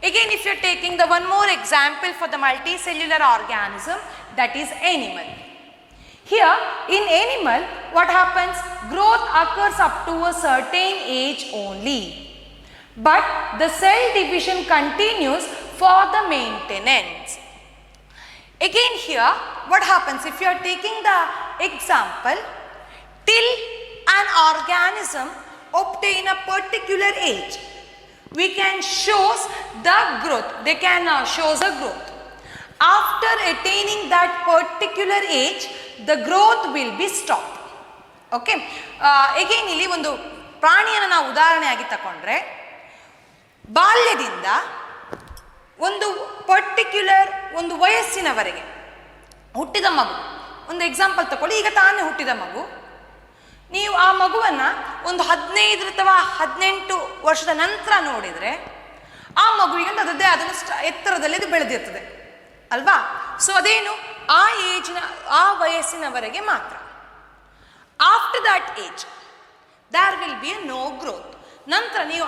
again if you are taking the one more example for the multicellular organism, that is animal. Here in animal, what happens? Growth occurs up to a certain age only, but the cell division continues for the maintenance. Again here, what happens if you are taking the example, till an organism obtain a particular age, we can shows the growth. They can shows a growth. After attaining that particular age, the growth will be stopped. Okay. Again ಇಲ್ಲಿ ಒಂದು ಪ್ರಾಣಿಯನ್ನು ನಾವು ಉದಾಹರಣೆಯಾಗಿ ತಗೊಂಡ್ರೆ, ಬಾಲ್ಯದಿಂದ ಒಂದು particular ಒಂದು ವಯಸ್ಸಿನವರೆಗೆ ಹುಟ್ಟಿದ ಮಗು, ಒಂದು ಎಕ್ಸಾಂಪಲ್ ತಗೊಳ್ಳಿ, ಈಗ ತಾನೇ ಹುಟ್ಟಿದ ಮಗು, ನೀವು ಆ ಮಗುವನ್ನು ಒಂದು 15 ಅಥವಾ 18 ವರ್ಷದ ನಂತರ ನೋಡಿದರೆ ಆ ಮಗುವಿಗೆ ಅದರದ್ದೇ ಅದನ್ನು ಎತ್ತರದಲ್ಲಿ ಅದು ಬೆಳೆದಿರ್ತದೆ ಅಲ್ವಾ. ಸೊ ಅದೇನು, ಆ ಏಜ್ನ ಆ ವಯಸ್ಸಿನವರೆಗೆ ಮಾತ್ರ. After that age there will be a no growth. ನಂತರ ನೀವು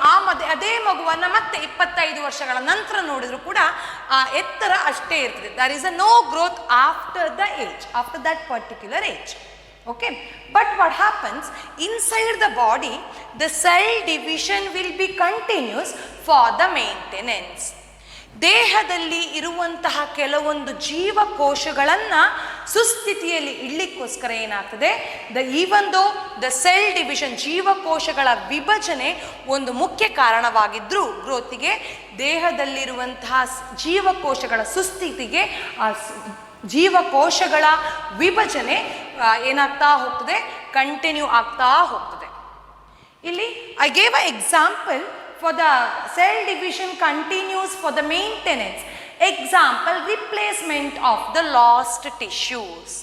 ಅದೇ ಮಗುವನ್ನು ಮತ್ತೆ 25 ವರ್ಷಗಳ ನಂತರ ನೋಡಿದ್ರು ಕೂಡ ಆ ಎತ್ತರ ಅಷ್ಟೇ ಇರ್ತದೆ. There is a no growth after the age, after that particular age. Okay, but what happens inside the body, the cell division will be continuous for the maintenance. ದೇಹದಲ್ಲಿ ಇರುವಂತಹ ಕೆಲವೊಂದು ಜೀವಕೋಶಗಳನ್ನು ಸುಸ್ಥಿತಿಯಲ್ಲಿ ಇಡ್ಲಿಕ್ಕೋಸ್ಕರ ಏನಾಗ್ತದೆ, even though the cell division, ಜೀವಕೋಶಗಳ ವಿಭಜನೆ ಒಂದು ಮುಖ್ಯ ಕಾರಣವಾಗಿದ್ದರೂ ಗ್ರೋತಿಗೆ, ದೇಹದಲ್ಲಿರುವಂತಹ ಜೀವಕೋಶಗಳ ಸುಸ್ಥಿತಿಗೆ ಆ ಜೀವಕೋಶಗಳ ವಿಭಜನೆ ಏನಾಗ್ತಾ ಹೋಗ್ತದೆ, ಕಂಟಿನ್ಯೂ ಆಗ್ತಾ ಹೋಗ್ತದೆ. ಇಲ್ಲಿ I gave a example for the cell division continues for the maintenance. Example, replacement of the lost tissues.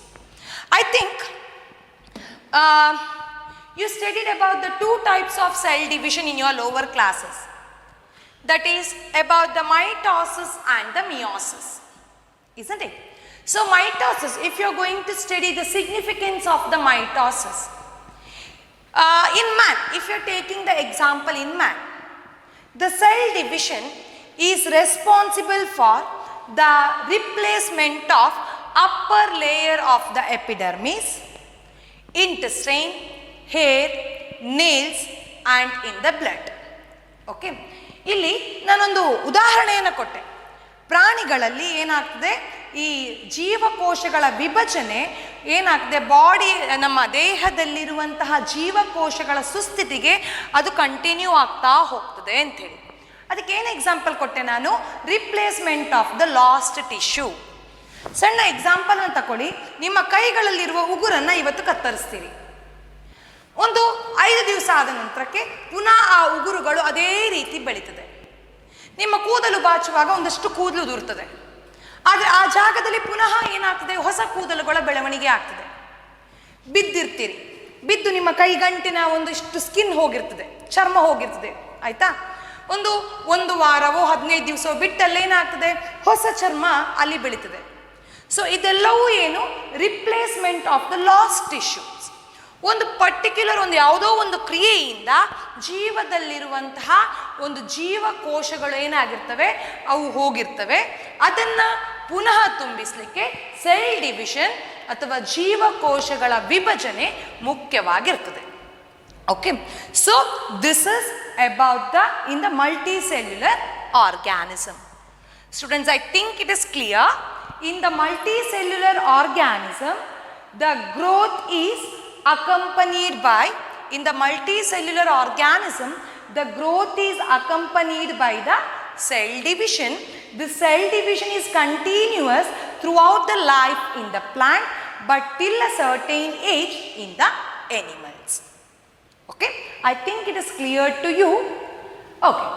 I think you studied about the 2 types of cell division in your lower classes. That is about the mitosis and the meiosis, isn't it? So mitosis, if you are going to study the significance of the mitosis, in man, if you are taking the example in man, the cell division is responsible for the replacement of upper layer of the epidermis, intestine, hair, nails and in the blood. Okay, ಇಲ್ಲಿ ನಾನೊಂದು ಉದಾಹರಣೆಯನ್ನು ಕೊಟ್ಟೆ. ಪ್ರಾಣಿಗಳಲ್ಲಿ ಏನಾಗ್ತದೆ, ಈ ಜೀವಕೋಶಗಳ ವಿಭಜನೆ ಏನಾಗ್ತದೆ, ಬಾಡಿ ನಮ್ಮ ದೇಹದಲ್ಲಿರುವಂತಹ ಜೀವಕೋಶಗಳ ಸುಸ್ಥಿತಿಗೆ ಅದು ಕಂಟಿನ್ಯೂ ಆಗ್ತಾ ಹೋಗ್ತದೆ ಅಂಥೇಳಿ. ಅದಕ್ಕೆ ಏನು ಎಕ್ಸಾಂಪಲ್ ಕೊಟ್ಟೆ ನಾನು, replacement of the last tissue. ಸಣ್ಣ ಎಕ್ಸಾಂಪಲ್ ಅಂತ ತಗೊಳ್ಳಿ, ನಿಮ್ಮ ಕೈಗಳಲ್ಲಿರುವ ಉಗುರನ್ನು ಇವತ್ತು ಕತ್ತರಿಸ್ತೀರಿ, ಒಂದು 5 ದಿವಸ ಆದ ನಂತರಕ್ಕೆ ಪುನಃ ಆ ಉಗುರುಗಳು ಅದೇ ರೀತಿ ಬೆಳೀತದೆ. ನಿಮ್ಮ ಕೂದಲು ಬಾಚುವಾಗ ಒಂದಷ್ಟು ಕೂದಲು ಉದುರ್ತದೆ, ಆದರೆ ಆ ಜಾಗದಲ್ಲಿ ಪುನಃ ಏನಾಗ್ತದೆ, ಹೊಸ ಕೂದಲುಗಳ ಬೆಳವಣಿಗೆ ಆಗ್ತದೆ. ಬಿದ್ದಿರ್ತೀರಿ, ಬಿದ್ದು ನಿಮ್ಮ ಕೈಗಂಟಿನ ಒಂದಿಷ್ಟು ಸ್ಕಿನ್ ಹೋಗಿರ್ತದೆ, ಚರ್ಮ ಹೋಗಿರ್ತದೆ, ಆಯ್ತಾ. ಒಂದು ವಾರವೋ 15 ದಿವಸವೋ ಬಿಟ್ಟಲ್ಲಿ ಏನಾಗ್ತದೆ, ಹೊಸ ಚರ್ಮ ಅಲ್ಲಿ ಬೆಳೀತದೆ. ಸೊ ಇದೆಲ್ಲವೂ ಏನು, replacement of the lost tissues. ಒಂದು ಪರ್ಟಿಕ್ಯುಲರ್ ಒಂದು ಯಾವುದೋ ಒಂದು ಕ್ರಿಯೆಯಿಂದ ಜೀವದಲ್ಲಿರುವಂತಹ ಒಂದು ಜೀವಕೋಶಗಳು ಏನಾಗಿರ್ತವೆ, ಅವು ಹೋಗಿರ್ತವೆ. ಅದನ್ನು ಪುನಃ ತುಂಬಿಸಲಿಕ್ಕೆ ಸೆಲ್ ಡಿವಿಷನ್ ಅಥವಾ ಜೀವಕೋಶಗಳ ವಿಭಜನೆ ಮುಖ್ಯವಾಗಿರ್ತದೆ. Okay, so this is about the in the multicellular organism. Students, I think it is clear. In the multicellular organism the growth is accompanied by, in the multicellular organism, the growth is accompanied by the cell division. The cell division is continuous throughout the life in the plant, but till a certain age in the animals. Okay, I think it is clear to you. Okay,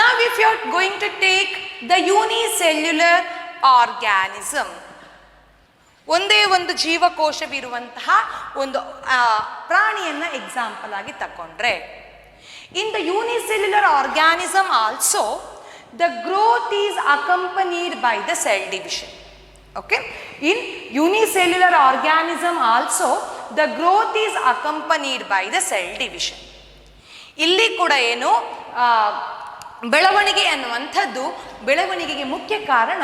now if you are going to take the unicellular organism, ಒಂದೇ ಒಂದು ಜೀವಕೋಶವಿರುವಂತಹ ಒಂದು ಪ್ರಾಣಿಯನ್ನು example ಆಗಿ ತಗೊಂಡ್ರೆ, in the unicellular organism also the growth is accompanied by the cell division. Okay, in unicellular organism also the growth is accompanied by the cell division. ಇಲ್ಲಿ ಕೂಡ ಏನು, ಬೆಳವಣಿಗೆ ಅನ್ನುವಂಥದ್ದು, ಬೆಳವಣಿಗೆಗೆ ಮುಖ್ಯ ಕಾರಣ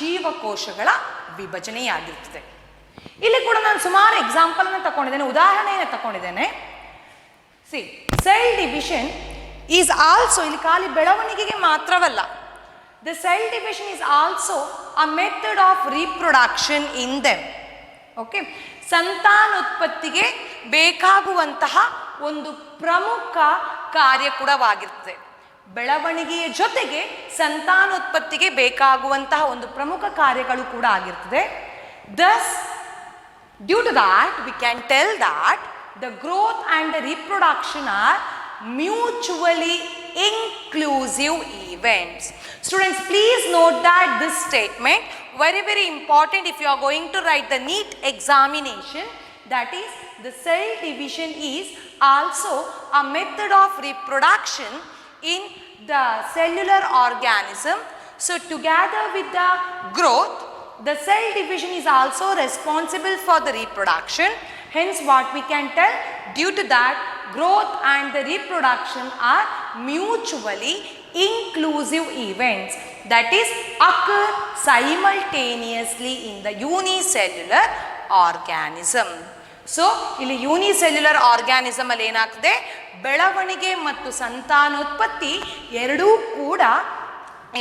ಜೀವಕೋಶಗಳ ವಿಭಜನೆಯಾಗಿರ್ತದೆ. ಇಲ್ಲಿ ಕೂಡ ನಾನು ಸುಮಾರು ಎಕ್ಸಾಂಪಲ್ ಅನ್ನು ತಗೊಂಡಿದ್ದೇನೆ, ಉದಾಹರಣೆಯನ್ನು ತಗೊಂಡಿದ್ದೇನೆ. ಸೆಲ್ ಡಿವಿಷನ್ ಈಸ್ ಆಲ್ಸೋ, ಇಲ್ಲಿ ಖಾಲಿ ಬೆಳವಣಿಗೆಗೆ ಮಾತ್ರವಲ್ಲ, The cell division is also a method of reproduction in them. Okay, ಸಂತಾನೋತ್ಪತ್ತಿಗೆ ಬೇಕಾಗುವಂತಹ ಒಂದು ಪ್ರಮುಖ ಕಾರ್ಯ ಕೂಡವಾಗಿರ್ತದೆ. ಬೆಳವಣಿಗೆಯ ಜೊತೆಗೆ ಸಂತಾನೋತ್ಪತ್ತಿಗೆ ಬೇಕಾಗುವಂತಹ ಒಂದು ಪ್ರಮುಖ ಕಾರ್ಯಗಳು ಕೂಡ ಆಗಿರ್ತದೆ. Thus, due to that, we can tell that the growth and the reproduction are mutually inclusive events. Students, please note that this statement very important if you are going to write the NEET examination, that is, the cell division is also a method of reproduction in the cellular organism. So together with the growth, the cell division is also responsible for the reproduction. Hence what we can tell, due to that, growth and the reproduction are mutually inclusive events, that is, occur simultaneously in the unicellular organism. So ಇಲ್ಲಿ unicellular organism ಅಲ್ಲಿ ಏನಾಗ್ತದೆ, ಬೆಳವಣಿಗೆ ಮತ್ತು ಸಂತಾನೋತ್ಪತ್ತಿ ಎರಡೂ ಕೂಡ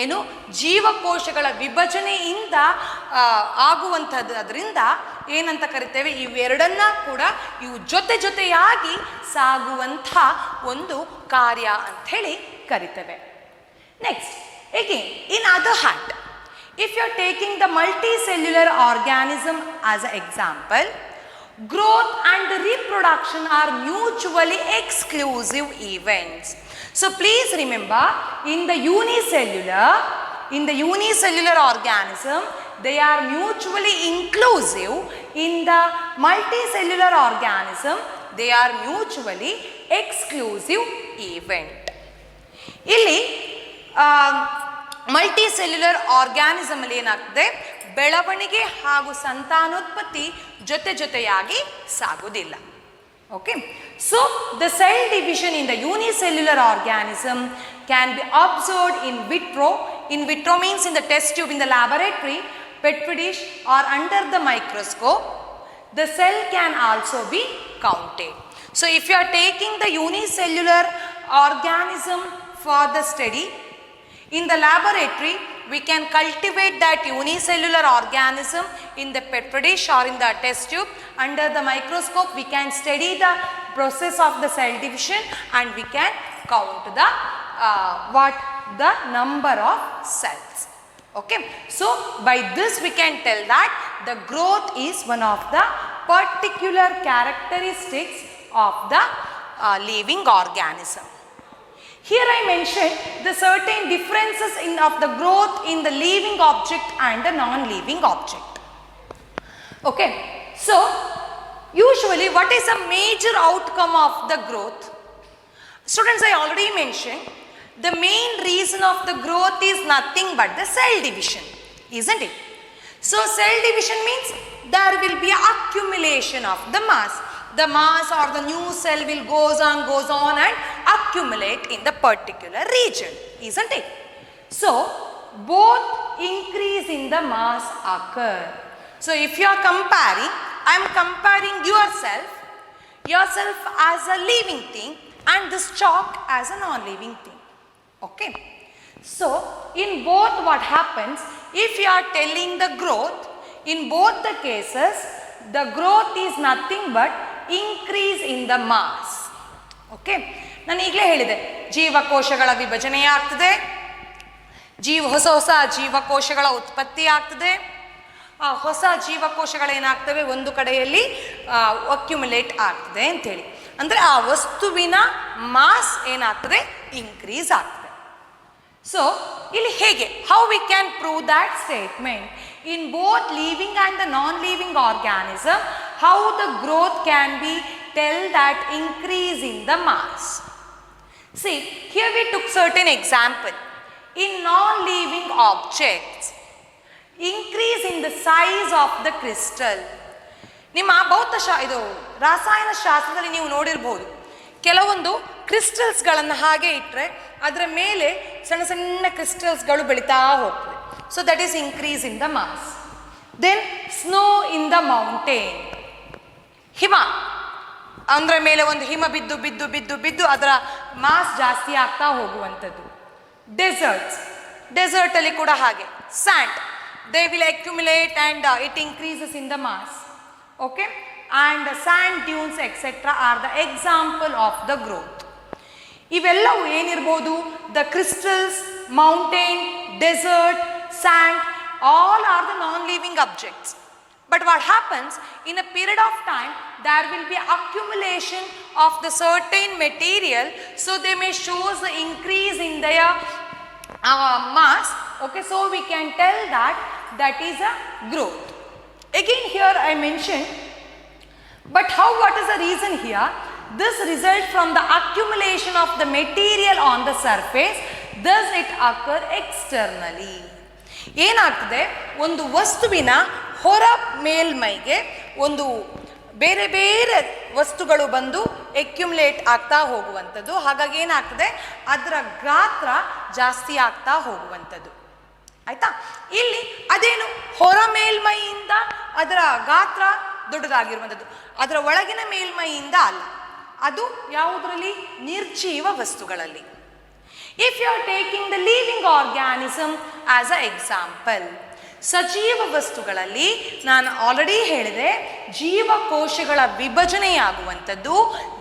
ಏನು ಜೀವಕೋಶಗಳ ವಿಭಜನೆಯಿಂದ ಆಗುವಂಥದ್ದು. ಅದರಿಂದ ಏನಂತ ಕರಿತೇವೆ, ಇವೆರಡನ್ನ ಕೂಡ ಇವು ಜೊತೆಯಾಗಿ ಸಾಗುವಂಥ ಒಂದು ಕಾರ್ಯ ಅಂತ ಹೇಳಿ ಕರಿತೇವೆ. Next, again, in other hand, if you are taking the multicellular organism as an example, growth and reproduction are mutually exclusive events. So please remember, in the unicellular organism, they are mutually inclusive. In the multicellular organism, they are mutually exclusive event. ಇಲ್ಲಿ multicellular organism ಅಲ್ಲಿ ಏನಾಗ್ತದೆ, ಬೆಳವಣಿಗೆ ಹಾಗೂ ಸಂತಾನೋತ್ಪತ್ತಿ ಜೊತೆಯಾಗಿ ಸಾಗುವುದಿಲ್ಲ. Okay, so the cell division in the unicellular organism can be observed in vitro. In vitro means in the test tube in the laboratory, petri dish or under the microscope. The cell can also be counted. So if you are taking the unicellular organism for the study, in the laboratory we can cultivate that unicellular organism in the petri dish or in the test tube. Under the microscope we can study the process of the cell division and we can count the number of cells. Okay, so by this we can tell that the growth is one of the particular characteristics of the living organism. Here I mentioned the certain differences of the growth in the living object and the non-living object. Okay, so usually what is a major outcome of the growth? Students, I already mentioned the main reason of the growth is nothing but the cell division, isn't it? So cell division means there will be accumulation of the mass. The mass or the new cell will goes on and accumulate in the particular region, isn't it? So both increase in the mass occur. So if you are comparing, I am comparing yourself as a living thing and this chalk as a non-living thing. Okay, so in both what happens, if you are telling the growth, in both the cases the growth is nothing but increase in the mass. Okay, ನಾನು ಈಗಲೇ ಹೇಳಿದೆ, ಜೀವಕೋಶಗಳ ವಿಭಜನೆ ಆಗ್ತದೆ, ಹೊಸ ಜೀವಕೋಶಗಳ ಉತ್ಪತ್ತಿ ಆಗ್ತದೆ. ಆ ಹೊಸ ಜೀವಕೋಶಗಳೇನಾಗ್ತವೆ, ಒಂದು ಕಡೆಯಲ್ಲಿ ಅಕ್ಯುಮುಲೇಟ್ ಆಗ್ತದೆ ಅಂಥೇಳಿ. ಅಂದರೆ ಆ ವಸ್ತುವಿನ ಮಾಸ್ ಏನಾಗ್ತದೆ, ಇನ್ಕ್ರೀಸ್ ಆಗ್ತದೆ. ಸೊ ಇಲ್ಲಿ ಹೇಗೆ, how we can prove that statement in both living and the non-living organism, how the growth can be tell that increase in the mass. See, here we took certain example. In non-living objects, increase in the size of the crystal. ನಿಮ್ಮ ಇದು ರಾಸಾಯನ ಶಾಸ್ತ್ರದಲ್ಲಿ ನೀವು ನೋಡಿರಬಹುದು, ಕೆಲವೊಂದು ಕ್ರಿಸ್ಟಲ್ಸ್ಗಳನ್ನು ಹಾಗೆ ಇಟ್ಟರೆ ಅದರ ಮೇಲೆ ಸಣ್ಣ ಸಣ್ಣ ಕ್ರಿಸ್ಟಲ್ಸ್ಗಳು ಬೆಳೀತಾ ಹೋಗ್ತವೆ. So that is increase in the mass. Then snow in the mountain. ಹಿಮ ಅಂದರೆ ಮೇಲೆ ಒಂದು ಹಿಮ ಬಿದ್ದು ಅದರ ಮಾಸ್ ಜಾಸ್ತಿ ಆಗ್ತಾ ಹೋಗುವಂಥದ್ದು. ಡೆಸರ್ಟ್ಸ್, ಡೆಸರ್ಟಲ್ಲಿ ಕೂಡ ಹಾಗೆ and they will accumulate and it increases in the mass. Okay, and sand dunes etc. are the example of the growth. ಇವೆಲ್ಲವೂ ಏನಿರ್ಬೋದು, the crystals, mountain, desert, sand, all are the non-living objects. But what happens, in a period of time there will be accumulation of the certain material, so they may show the increase in their mass. Okay, so we can tell that is a growth. Again here I mentioned, but what is the reason here? This result from the accumulation of the material on the surface, thus it occur externally. ಏನಾಗ್ತದೆ, ಒಂದು ವಸ್ತುವಿನ ಹೊರ ಮೇಲ್ಮೈಗೆ ಒಂದು ಬೇರೆ ಬೇರೆ ವಸ್ತುಗಳು ಬಂದು ಎಕ್ಯುಮುಲೇಟ್ ಆಗ್ತಾ ಹೋಗುವಂಥದ್ದು. ಹಾಗಾಗಿ ಏನಾಗ್ತದೆ, ಅದರ ಗಾತ್ರ ಜಾಸ್ತಿ ಆಗ್ತಾ ಹೋಗುವಂಥದ್ದು. ಆಯ್ತಾ, ಇಲ್ಲಿ ಅದೇನು ಹೊರ ಮೇಲ್ಮೈಯಿಂದ ಅದರ ಗಾತ್ರ ದೊಡ್ಡದಾಗಿರುವಂಥದ್ದು, ಅದರ ಒಳಗಿನ ಮೇಲ್ಮೈಯಿಂದ ಅಲ್ಲ. ಅದು ಯಾವುದರಲ್ಲಿ, ನಿರ್ಜೀವ ವಸ್ತುಗಳಲ್ಲಿ. If you are taking the living organism as an example, ಸಜೀವ ವಸ್ತುಗಳಲ್ಲಿ ನಾನು ಆಲ್ರೆಡಿ ಹೇಳಿದೆ, ಜೀವಕೋಶಗಳ ವಿಭಜನೆಯಾಗುವಂಥದ್ದು.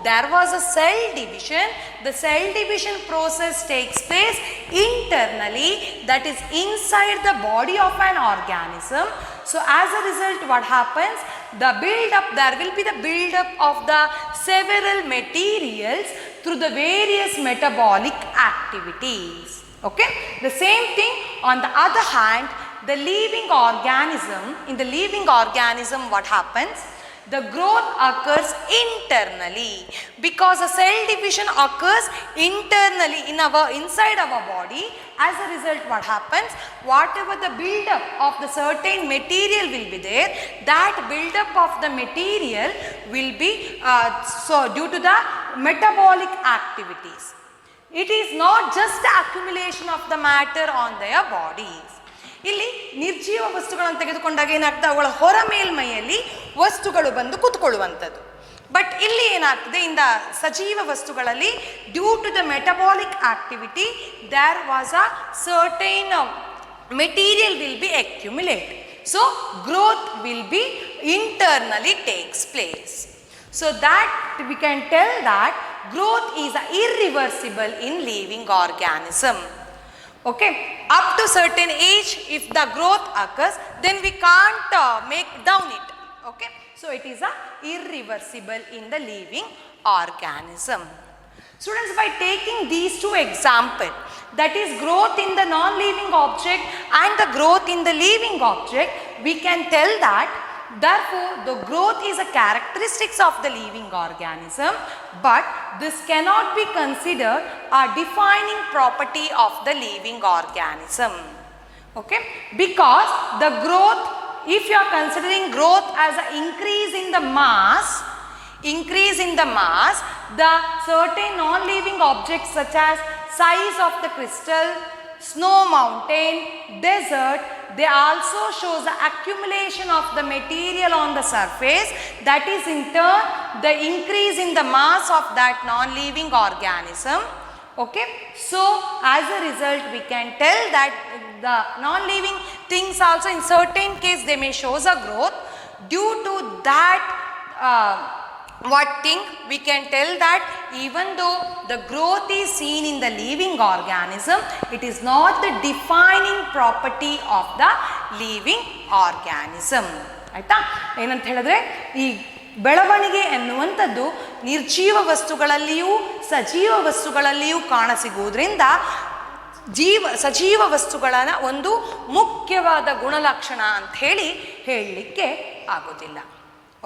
there was a cell division. The cell division process takes place internally, that is inside the body of an organism. So as a result what happens, the build up, there will be the build up of the several materials through the various metabolic activities. Okay, the same thing on the other hand, the living organism, in the living organism what happens, the growth occurs internally, because a cell division occurs internally inside our body. As a result what happens, whatever the build up of the certain material will be there, that build up of the material will be so due to the metabolic activities. It is not just the accumulation of the matter on their bodies. ಇಲ್ಲಿ ನಿರ್ಜೀವ ವಸ್ತುಗಳನ್ನು ತೆಗೆದುಕೊಂಡಾಗ ಏನಾಗ್ತದೆ, ಅವುಗಳ ಹೊರ ಮೇಲ್ಮೈಯಲ್ಲಿ ವಸ್ತುಗಳು ಬಂದು ಕೂತ್ಕೊಳ್ಳುವಂಥದ್ದು. ಬಟ್ ಇಲ್ಲಿ ಏನಾಗ್ತದೆ, ಇಂದ ಸಜೀವ ವಸ್ತುಗಳಲ್ಲಿ due to the metabolic activity there was a certain material will be accumulate. So growth will be internally takes place. So that we can tell that growth is irreversible in living organism. Okay, up to certain age if the growth occurs, then we can't make down it. Okay, so it is irreversible in the living organism. Students, by taking these two examples, that is growth in the non-living object and the growth in the living object, we can tell that therefore the growth is a characteristics of the living organism, but this cannot be considered a defining property of the living organism. Okay, because the growth, if you are considering growth as an increase in the mass, the certain non-living objects such as size of the crystal, snow mountain, desert, they also shows the accumulation of the material on the surface, that is in turn the increase in the mass of that non-living organism. Okay, so as a result we can tell that the non-living things also in certain case they may shows a growth. Due to that what thing, we can tell that even though the growth is seen in the living organism, it is not the defining property of the living organism. ಆಯ್ತಾ, ಏನಂತ ಹೇಳಿದ್ರೆ ಈ ಬೆಳವಣಿಗೆ ಎನ್ನುವಂಥದ್ದು ನಿರ್ಜೀವ ವಸ್ತುಗಳಲ್ಲಿಯೂ ಸಜೀವ ವಸ್ತುಗಳಲ್ಲಿಯೂ ಕಾಣಸಿಗುವುದರಿಂದ ಸಜೀವ ವಸ್ತುಗಳ ಒಂದು ಮುಖ್ಯವಾದ ಗುಣಲಕ್ಷಣ ಅಂತ ಹೇಳಲಿಕ್ಕೆ ಆಗೋದಿಲ್ಲ.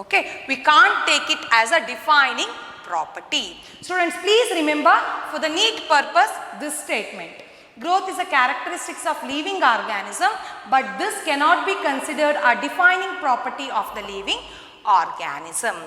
Okay, we can't take it as a defining property. Students, please remember for the neat purpose this statement. Growth is a characteristics of living organism, but this cannot be considered a defining property of the living organism.